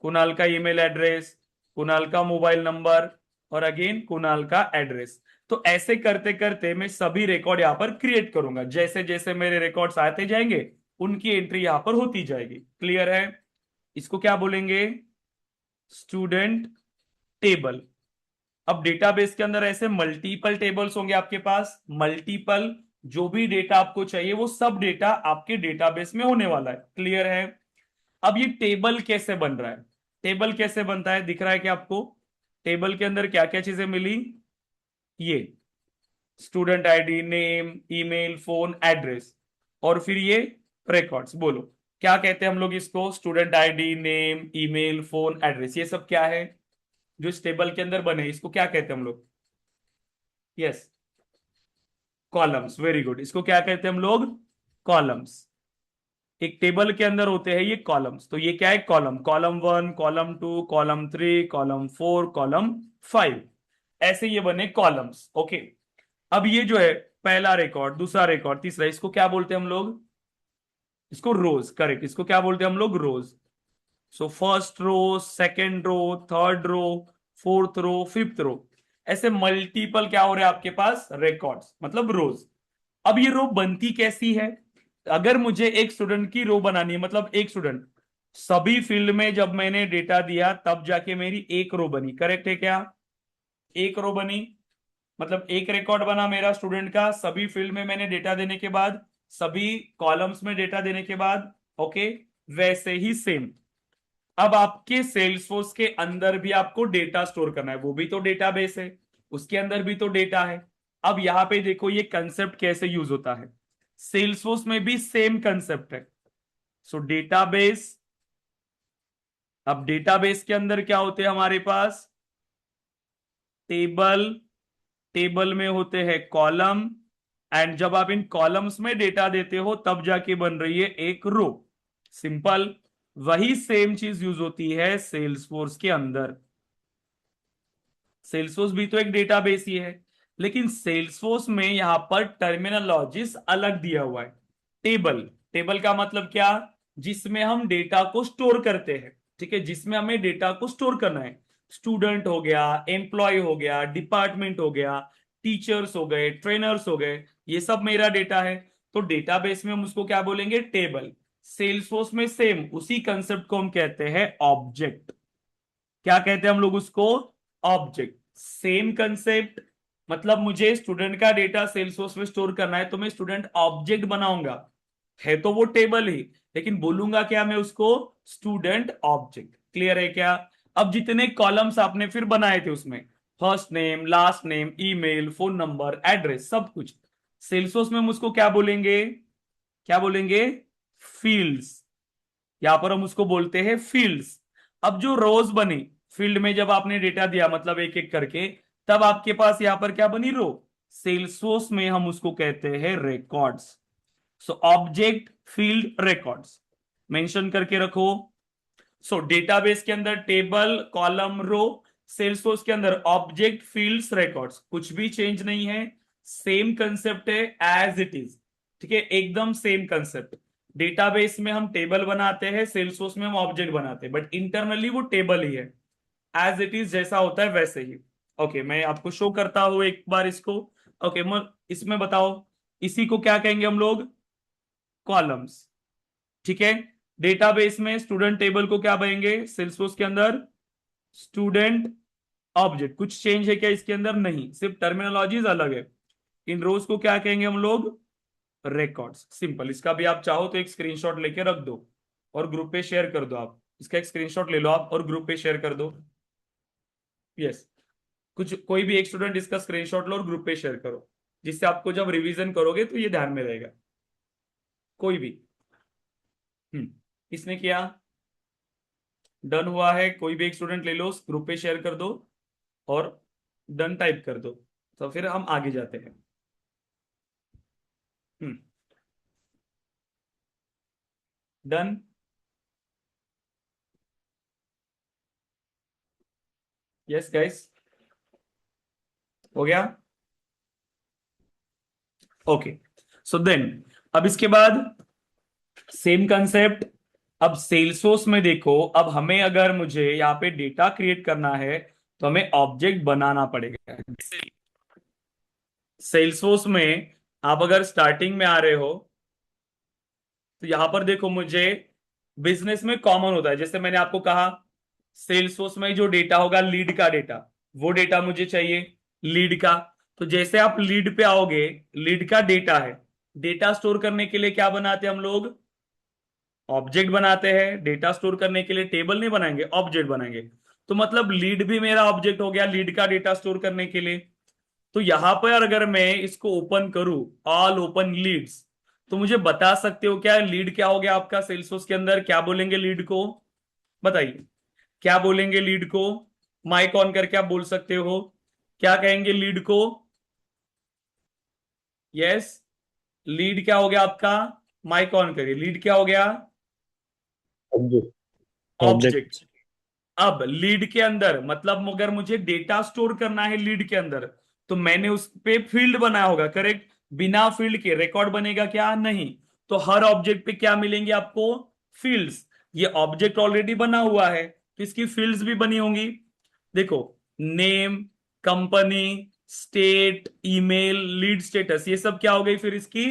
कुणाल का ईमेल एड्रेस, कुणाल का मोबाइल नंबर और अगेन कुणाल का एड्रेस। तो ऐसे करते करते मैं सभी रिकॉर्ड यहां पर क्रिएट करूंगा। जैसे जैसे मेरे रिकॉर्ड्स आते जाएंगे उनकी एंट्री यहां पर होती जाएगी। क्लियर है? इसको क्या बोलेंगे? Student table. अब डेटाबेस के अंदर ऐसे मल्टीपल टेबल्स होंगे आपके पास, मल्टीपल, जो भी डेटा आपको चाहिए वो सब डेटा आपके डेटाबेस में होने वाला है। क्लियर है? अब ये टेबल कैसे बन रहा है? टेबल कैसे बनता है दिख रहा है क्या आपको? टेबल के अंदर क्या क्या चीजें मिली? ये student ID, name, email, phone, address और फिर ये रिकॉर्ड्स। बोलो क्या कहते हैं हम लोग इसको? Student ID, name, email, phone, address, ये सब क्या है जो इस टेबल के अंदर बने, इसको क्या कहते हैं हम लोग? Yes, columns. वेरी गुड, इसको क्या कहते हैं हम लोग? कॉलम्स। एक टेबल के अंदर होते हैं ये कॉलम्स, तो ये क्या है? Column, column 1, column 2, column 3, column 4, column 5, ऐसे ये बने कॉलम्स। ओके, अब ये जो है पहला रिकॉर्ड, दूसरा रिकॉर्ड, तीसरा, इसको क्या बोलते हैं हम लोग? इसको रोज। करेक्ट, इसको क्या बोलते हैं हम लोग? Rows. So first row, second row, third row, fourth row, fifth row, ऐसे मल्टीपल क्या हो रहे हैं आपके पास? रिकॉर्ड्स, मतलब रोज। अब ये रो बनती कैसी है? अगर मुझे एक स्टूडेंट की रो बनानी है, मतलब एक स्टूडेंट, सभी फील्ड में जब मैंने डेटा दिया तब जाके मेरी एक रो बनी। करेक्ट है क्या? एक रो बनी, मतलब एक रिकॉर्ड बना मेरा स्टूडेंट का सभी फील्ड में मैंने डेटा देने के बाद, सभी कॉलम्स में डेटा देने के बाद। ओके, वैसे ही सेम अब आपके सेल्सफोर्स के अंदर भी आपको डेटा स्टोर करना है, वो भी तो डेटाबेस है, उसके अंदर भी तो डेटा है। अब यहां पे देखो ये कंसेप्ट कैसे यूज होता है, सेल्सफोर्स में भी सेम कंसेप्ट है। सो डेटाबेस, अब डेटाबेस के अंदर क्या होते हैं हमारे पास? टेबल, टेबल में होते हैं कॉलम, एंड जब आप इन कॉलम्स में डेटा देते हो तब जाके बन रही है एक रो। सिंपल, वही सेम चीज यूज होती है सेल्सफोर्स के अंदर। सेल्सफोर्स भी तो एक डेटाबेस ही है, लेकिन सेल्सफोर्स में यहां पर टर्मिनोलॉजीज अलग दिया हुआ है। टेबल, टेबल का मतलब क्या? जिसमें हम डेटा को स्टोर करते हैं। ठीक है, जिसमें हमें डेटा को स्टोर करना है। स्टूडेंट हो गया, एम्प्लॉय हो गया, डिपार्टमेंट हो गया, टीचर्स हो गए, ट्रेनर्स हो गए, ये सब मेरा डेटा है। तो डेटाबेस में हम उसको क्या बोलेंगे? टेबल। सेल्सफोर्स में सेम उसी कंसेप्ट को हम कहते हैं ऑब्जेक्ट। क्या कहते हैं हम लोग उसको? ऑब्जेक्ट। सेम कंसेप्ट, मतलब मुझे स्टूडेंट का डेटा सेल्सफोर्स में स्टोर करना है तो मैं स्टूडेंट ऑब्जेक्ट बनाऊंगा, है तो वो टेबल ही, लेकिन बोलूंगा क्या मैं उसको? Student object. क्लियर है क्या? अब जितने कॉलम्स आपने फिर बनाए थे उसमें first name, last name, email, phone number, address, सब कुछ, सेल्सफोर्स में हम उसको क्या बोलेंगे? क्या बोलेंगे? फील्ड्स। यहां पर हम उसको बोलते हैं फील्ड्स। अब जो रोज बनी फील्ड में, जब आपने डेटा दिया मतलब एक एक करके, तब आपके पास यहां पर क्या बनी? रो। सेल्सफोर्स में हम उसको कहते हैं records. So object, field, records mention करके रखो। सो डेटाबेस के अंदर टेबल, कॉलम, रो, सेल्सफोर्स के अंदर ऑब्जेक्ट, फील्ड्स, रिकॉर्ड्स, कुछ भी चेंज नहीं है, सेम कंसेप्ट है एज इट इज। ठीक है, एकदम सेम कंसेप्ट। डेटाबेस में हम टेबल बनाते हैं, सेल्सफोर्स में हम ऑब्जेक्ट बनाते हैं, बट इंटरनली वो टेबल ही है, एज इट इज जैसा होता है वैसे ही। ओके, मैं आपको शो करता हूं एक बार इसको। ओके, इसमें बताओ, इसी को क्या कहेंगे हम लोग? कॉलम्स। ठीक है, डेटाबेस में स्टूडेंट टेबल को क्या कहेंगे? सेल्सफोर्स के अंदर स्टूडेंट ऑब्जेक्ट। कुछ चेंज है क्या इसके अंदर? नहीं, सिर्फ टर्मिनोलॉजीज अलग है। इन रोज को क्या कहेंगे हम लोग? रिकॉर्ड्स। सिंपल, इसका भी आप चाहो तो एक स्क्रीनशॉट लेके रख दो और ग्रुप पे शेयर कर दो। आप इसका एक स्क्रीनशॉट ले लो आप और ग्रुप पे शेयर कर दो। यस, कुछ कोई भी एक स्टूडेंट इसका स्क्रीनशॉट लो और ग्रुप पे शेयर करो, जिससे आपको जब रिवीजन करोगे तो ये ध्यान में रहेगा। कोई भी। किसने किया? डन हुआ है, कोई भी एक स्टूडेंट ले लो, ग्रुप पे शेयर कर दो और डन टाइप कर दो, तो फिर हम आगे जाते हैं। डन। यस गाइस, हो गया। ओके, सो देन अब इसके बाद सेम कंसेप्ट। अब सेल्सफोर्स में देखो, अब हमें अगर मुझे यहाँ पे डेटा क्रिएट करना है तो हमें ऑब्जेक्ट बनाना पड़ेगा। सेल्सफोर्स में आप अगर स्टार्टिंग में आ रहे हो तो यहां पर देखो, मुझे बिजनेस में कॉमन होता है, जैसे मैंने आपको कहा सेल्सफोर्स में जो डेटा होगा लीड का डेटा, वो डेटा मुझे चाहिए लीड का। तो जैसे आप लीड पे आओगे, लीड का डेटा है, डेटा स्टोर करने के लिए क्या बनाते हैं हम लोग? ऑब्जेक्ट बनाते हैं। डेटा स्टोर करने के लिए टेबल नहीं बनाएंगे, ऑब्जेक्ट बनाएंगे। तो मतलब लीड भी मेरा ऑब्जेक्ट हो गया, लीड का डेटा स्टोर करने के लिए। तो यहां पर अगर मैं इसको ओपन करूं, ऑल ओपन लीड्स, तो मुझे बता सकते हो क्या लीड क्या हो गया आपका सेल्सफोर्स के अंदर? क्या बोलेंगे लीड को? बताइए, क्या बोलेंगे लीड को? माइक ऑन करके आप बोल सकते हो, क्या कहेंगे लीड को? यस, लीड क्या हो गया आपका? माइक ऑन करिए, लीड क्या हो गया? ऑब्जेक्ट। ऑब्जेक्ट। ऑब्जेक्ट। अब लीड के अंदर मतलब अगर मुझे डेटा स्टोर करना है लीड के अंदर, तो मैंने उस पे फील्ड बनाया होगा, करेक्ट? बिना फील्ड के रिकॉर्ड बनेगा क्या? नहीं। तो हर ऑब्जेक्ट पे क्या मिलेंगे आपको? फील्ड्स। ये ऑब्जेक्ट ऑलरेडी बना हुआ है तो इसकी फील्ड्स भी बनी होंगी। देखो, name, company, state, email, lead status, ये सब क्या हो गई फिर इसकी?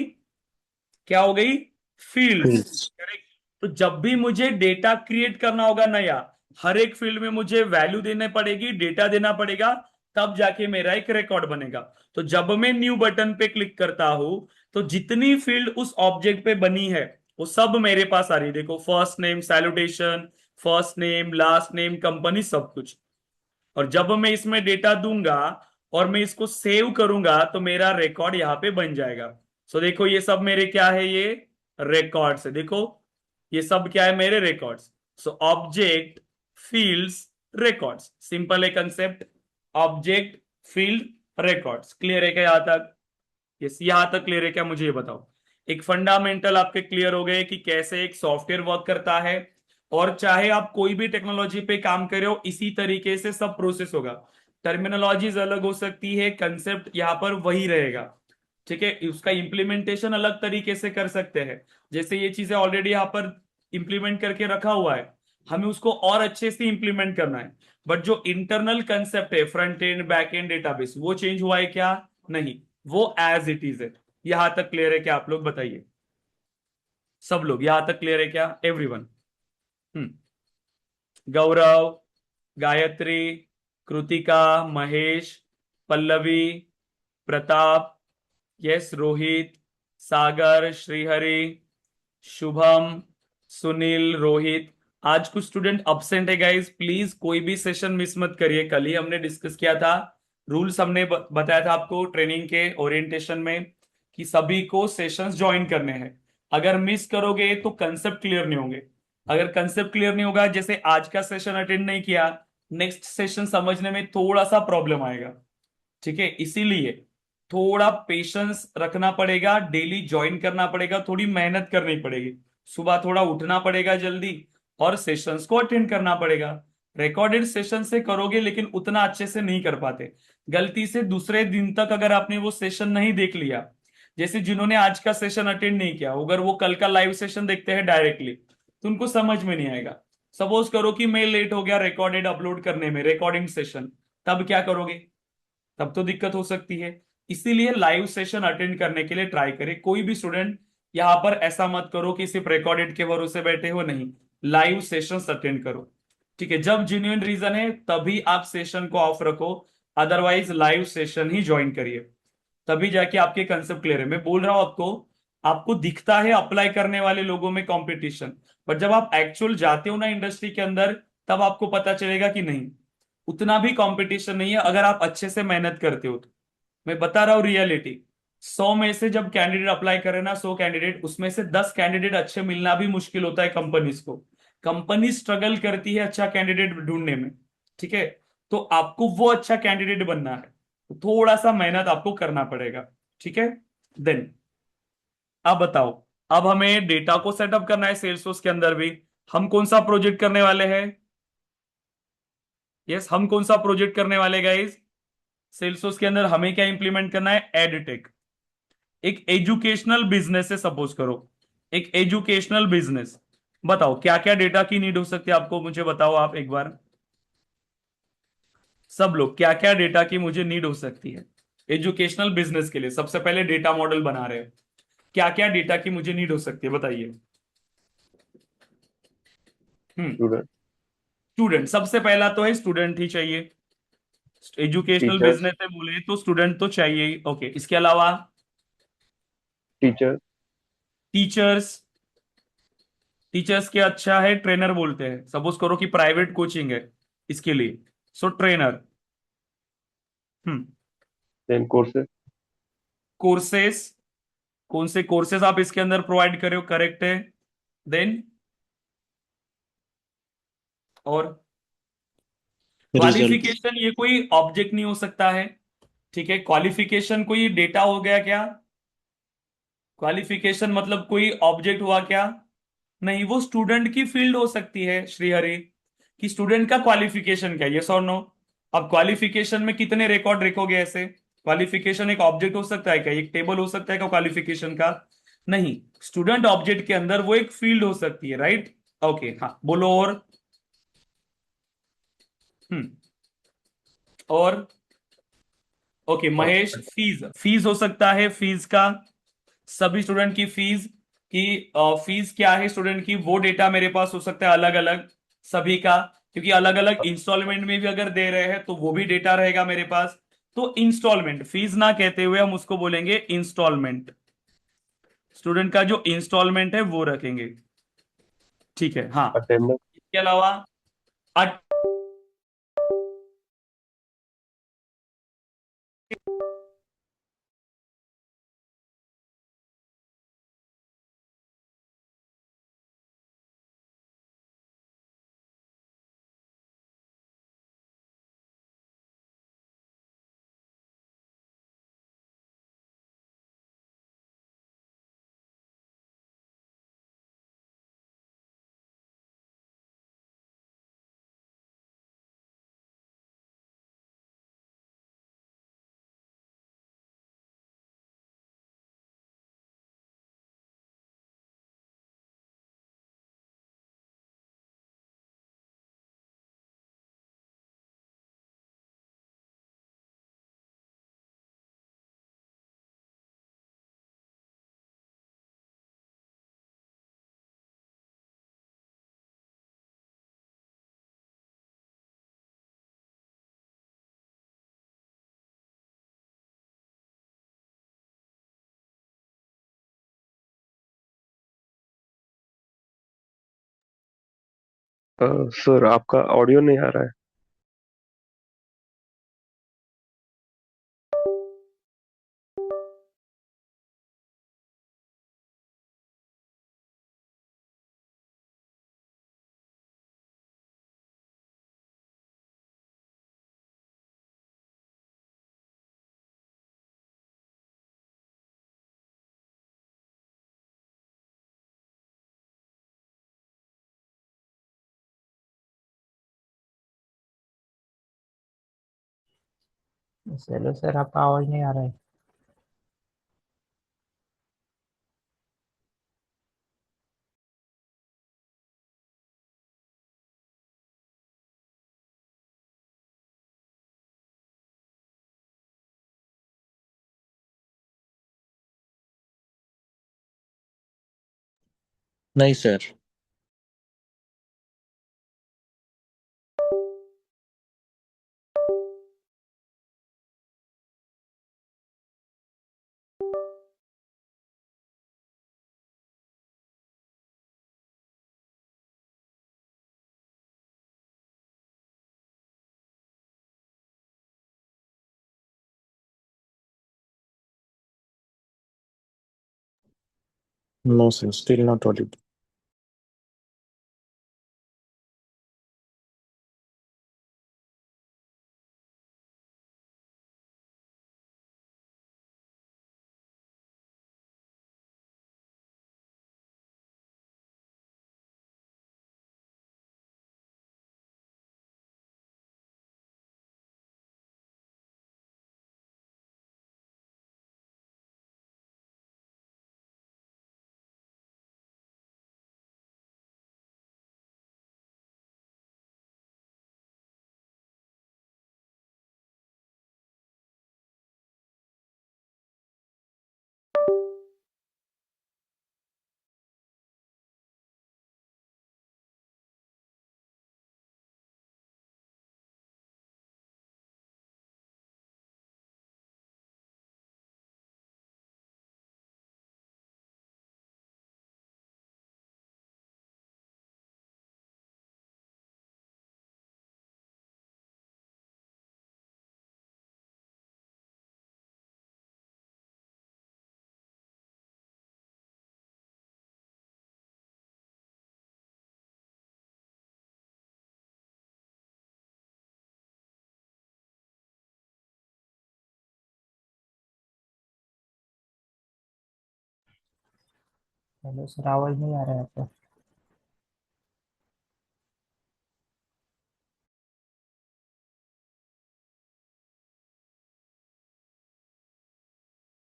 क्या हो गई? फील्ड्स। फील्ड्स। करेक्ट। तो जब भी मुझे डेटा क्रिएट करना होगा नया, हर एक फील्ड में मुझे वैल्यू देने पड़ेगी, डेटा देना पड़ेगा, तब जाके मेरा एक रिकॉर्ड बनेगा। तो जब मैं न्यू बटन पे क्लिक करता हूं, तो जितनी फील्ड उस ऑब्जेक्ट पे बनी है वो सब मेरे पास आ रही है। देखो, first name salutation, first name, last name, company, सब कुछ। और जब मैं इसमें डेटा दूंगा और मैं इसको सेव करूंगा तो मेरा रिकॉर्ड यहाँ पे बन जाएगा। सो देखो, ये सब मेरे क्या है? ये रिकॉर्ड्स है। देखो, ये सब क्या है? मेरे records. So object, fields, records, simple है concept. Object, field, records. Clear है क्या यहाँ तक? यस, यहां तक क्लियर है क्या? मुझे ये बताओ। एक फंडामेंटल आपके क्लियर हो गए कि कैसे एक सॉफ्टवेयर वर्क करता है। और चाहे आप कोई भी टेक्नोलॉजी पे काम कर रहे हो, इसी तरीके से सब प्रोसेस होगा। टर्मिनोलॉजीज अलग हो सकती है, कंसेप्ट यहाँ पर वही रहेगा। ठीक है, उसका इंप्लीमेंटेशन अलग तरीके से कर सकते हैं। जैसे ये चीजें ऑलरेडी यहाँ पर इंप्लीमेंट करके रखा हुआ है, हमें उसको और अच्छे से इंप्लीमेंट करना है। बट जो इंटरनल कंसेप्ट है, front end back end database, वो चेंज हुआ है क्या? नहीं, वो एज इट इज है। यहां तक क्लियर है क्या? आप लोग बताइए, सब लोग यहां तक क्लियर है क्या? एवरीवन? हम्म। गौरव, गायत्री, कृतिका, महेश, पल्लवी, प्रताप, यस, रोहित, सागर, श्रीहरि, शुभम, सुनील, रोहित। आज कुछ स्टूडेंट अब्सेंट है गाइस, प्लीज कोई भी सेशन मिस मत करिए। कल ही हमने डिस्कस किया था, रूल्स हमने बताया था आपको ट्रेनिंग के ओरिएंटेशन में, कि सभी को सेशंस ज्वाइन करने हैं। अगर मिस करोगे तो कंसेप्ट क्लियर नहीं होंगे। अगर कंसेप्ट क्लियर नहीं होगा, जैसे आज का सेशन अटेंड नहीं किया, नेक्स्ट सेशन समझने में थोड़ा सा प्रॉब्लम आएगा। ठीक है, इसीलिए थोड़ा पेशेंस रखना पड़ेगा, डेली ज्वाइन करना पड़ेगा, थोड़ी मेहनत करनी पड़ेगी। सुबह थोड़ा उठना पड़ेगा जल्दी और सेशंस को अटेंड करना पड़ेगा। रिकॉर्डेड सेशन से करोगे लेकिन उतना अच्छे से नहीं कर पाते। गलती से दूसरे दिन तक अगर आपने वो सेशन नहीं देख लिया, जैसे जिन्होंने आज का सेशन अटेंड नहीं किया, अगर वो कल का लाइव सेशन देखते हैं डायरेक्टली, तो उनको समझ में नहीं आएगा। सपोज करो कि मैं लेट हो गया रिकॉर्डेड अपलोड करने में, रिकॉर्डिंग सेशन, तब क्या करोगे? तब तो दिक्कत हो सकती है। इसीलिए लाइव सेशन अटेंड करने के लिए ट्राई करें। कोई भी स्टूडेंट यहां पर ऐसा मत करो कि सिर्फ रिकॉर्डेड के भरोसे बैठे हो, नहीं, लाइव सेशंस अटेंड करो। ठीक है, जब जेन्युइन रीजन है तभी आप सेशन को ऑफ रखो, अदरवाइज लाइव सेशन ही ज्वाइन करिए। तभी जाके आपके कंसेप्ट क्लियर है। मैं बोल रहा हूं आपको, आपको दिखता है अप्लाई करने वाले लोगों में कंपटीशन, पर जब आप एक्चुअल जाते हो ना इंडस्ट्री के अंदर, तब आपको पता चलेगा कि नहीं, उतना भी कंपटीशन नहीं है अगर आप अच्छे से मेहनत करते हो तो। मैं बता रहा हूँ रियलिटी। 100 में से जब कैंडिडेट अप्लाई करे ना, 100 कैंडिडेट, उसमें से 10 कैंडिडेट अच्छे मिलना भी मुश्किल होता है कंपनीज को। कंपनी स्ट्रगल करती है अच्छा कैंडिडेट ढूंढने में। ठीक है, तो आपको वो अच्छा कैंडिडेट बनना है, तो थोड़ा सा मेहनत आपको करना पड़ेगा। ठीक है, देन अब बताओ। अब हमें डेटा को सेटअप करना है सेल्सफोर्स के अंदर भी। हम कौन सा प्रोजेक्ट करने वाले हैं? यस, हम कौन सा प्रोजेक्ट करने वाले गाइस? सेल्सफोर्स के अंदर हमें क्या इंप्लीमेंट करना है? एडटेक। एक एजुकेशनल बिजनेस है, सपोज करो, एक एजुकेशनल बिजनेस। बताओ क्या क्या डेटा की नीड हो सकती है आपको, मुझे बताओ आप एक बार। सब लोग, क्या क्या डेटा की मुझे नीड हो सकती है एजुकेशनल बिजनेस के लिए? सबसे पहले डेटा मॉडल बना रहे हो, क्या क्या डेटा की मुझे नीड हो सकती है, बताइए। स्टूडेंट। स्टूडेंट, सबसे पहला तो है स्टूडेंट ही चाहिए। Educational teachers. बिजनेस है बोले तो स्टूडेंट तो चाहिए ही। ओके, इसके अलावा? टीचर। टीचर्स। टीचर्स के अच्छा है ट्रेनर बोलते हैं, सपोज करो कि प्राइवेट कोचिंग है इसके लिए, so trainer. Hmm. Then courses. Courses. कौन से कोर्सेज आप इसके अंदर प्रोवाइड कर रहे हो, करेक्ट है। देन और रिजल्ट। क्वालिफिकेशन ये कोई ऑब्जेक्ट नहीं हो सकता है, ठीक है। क्वालिफिकेशन कोई डेटा हो गया क्या? क्वालिफिकेशन मतलब कोई ऑब्जेक्ट हुआ क्या? नहीं, वो स्टूडेंट की फील्ड हो सकती है श्रीहरि, कि स्टूडेंट का क्वालिफिकेशन क्या है, यस और नो। अब क्वालिफिकेशन में कितने रिकॉर्ड रखोगे ऐसे? क्वालिफिकेशन एक ऑब्जेक्ट हो सकता है क्या, एक टेबल हो सकता है क्या क्वालिफिकेशन का? नहीं, स्टूडेंट ऑब्जेक्ट के अंदर वो एक फील्ड हो सकती है, राइट। ओके, हाँ बोलो और। हम्म। और ओके महेश, फीस, फीस हो सकता है, फीस का, सभी स्टूडेंट की फीस की, फीस क्या है स्टूडेंट की, वो डेटा मेरे पास हो सकता है अलग अलग सभी का, क्योंकि अलग अलग इंस्टॉलमेंट में भी अगर दे रहे हैं तो वो भी डेटा रहेगा मेरे पास। तो इंस्टॉलमेंट, फीस ना कहते हुए हम उसको बोलेंगे इंस्टॉलमेंट, स्टूडेंट का जो इंस्टॉलमेंट है वो रखेंगे, ठीक है। हाँ, अटेंडेंस। इसके अलावा सर आपका ऑडियो नहीं आ रहा है। हेलो सर, आपका आवाज नहीं आ रहा है। नहीं sir. No sir, still not audible. Hello sir, आवाज नहीं आ रहा है आपका।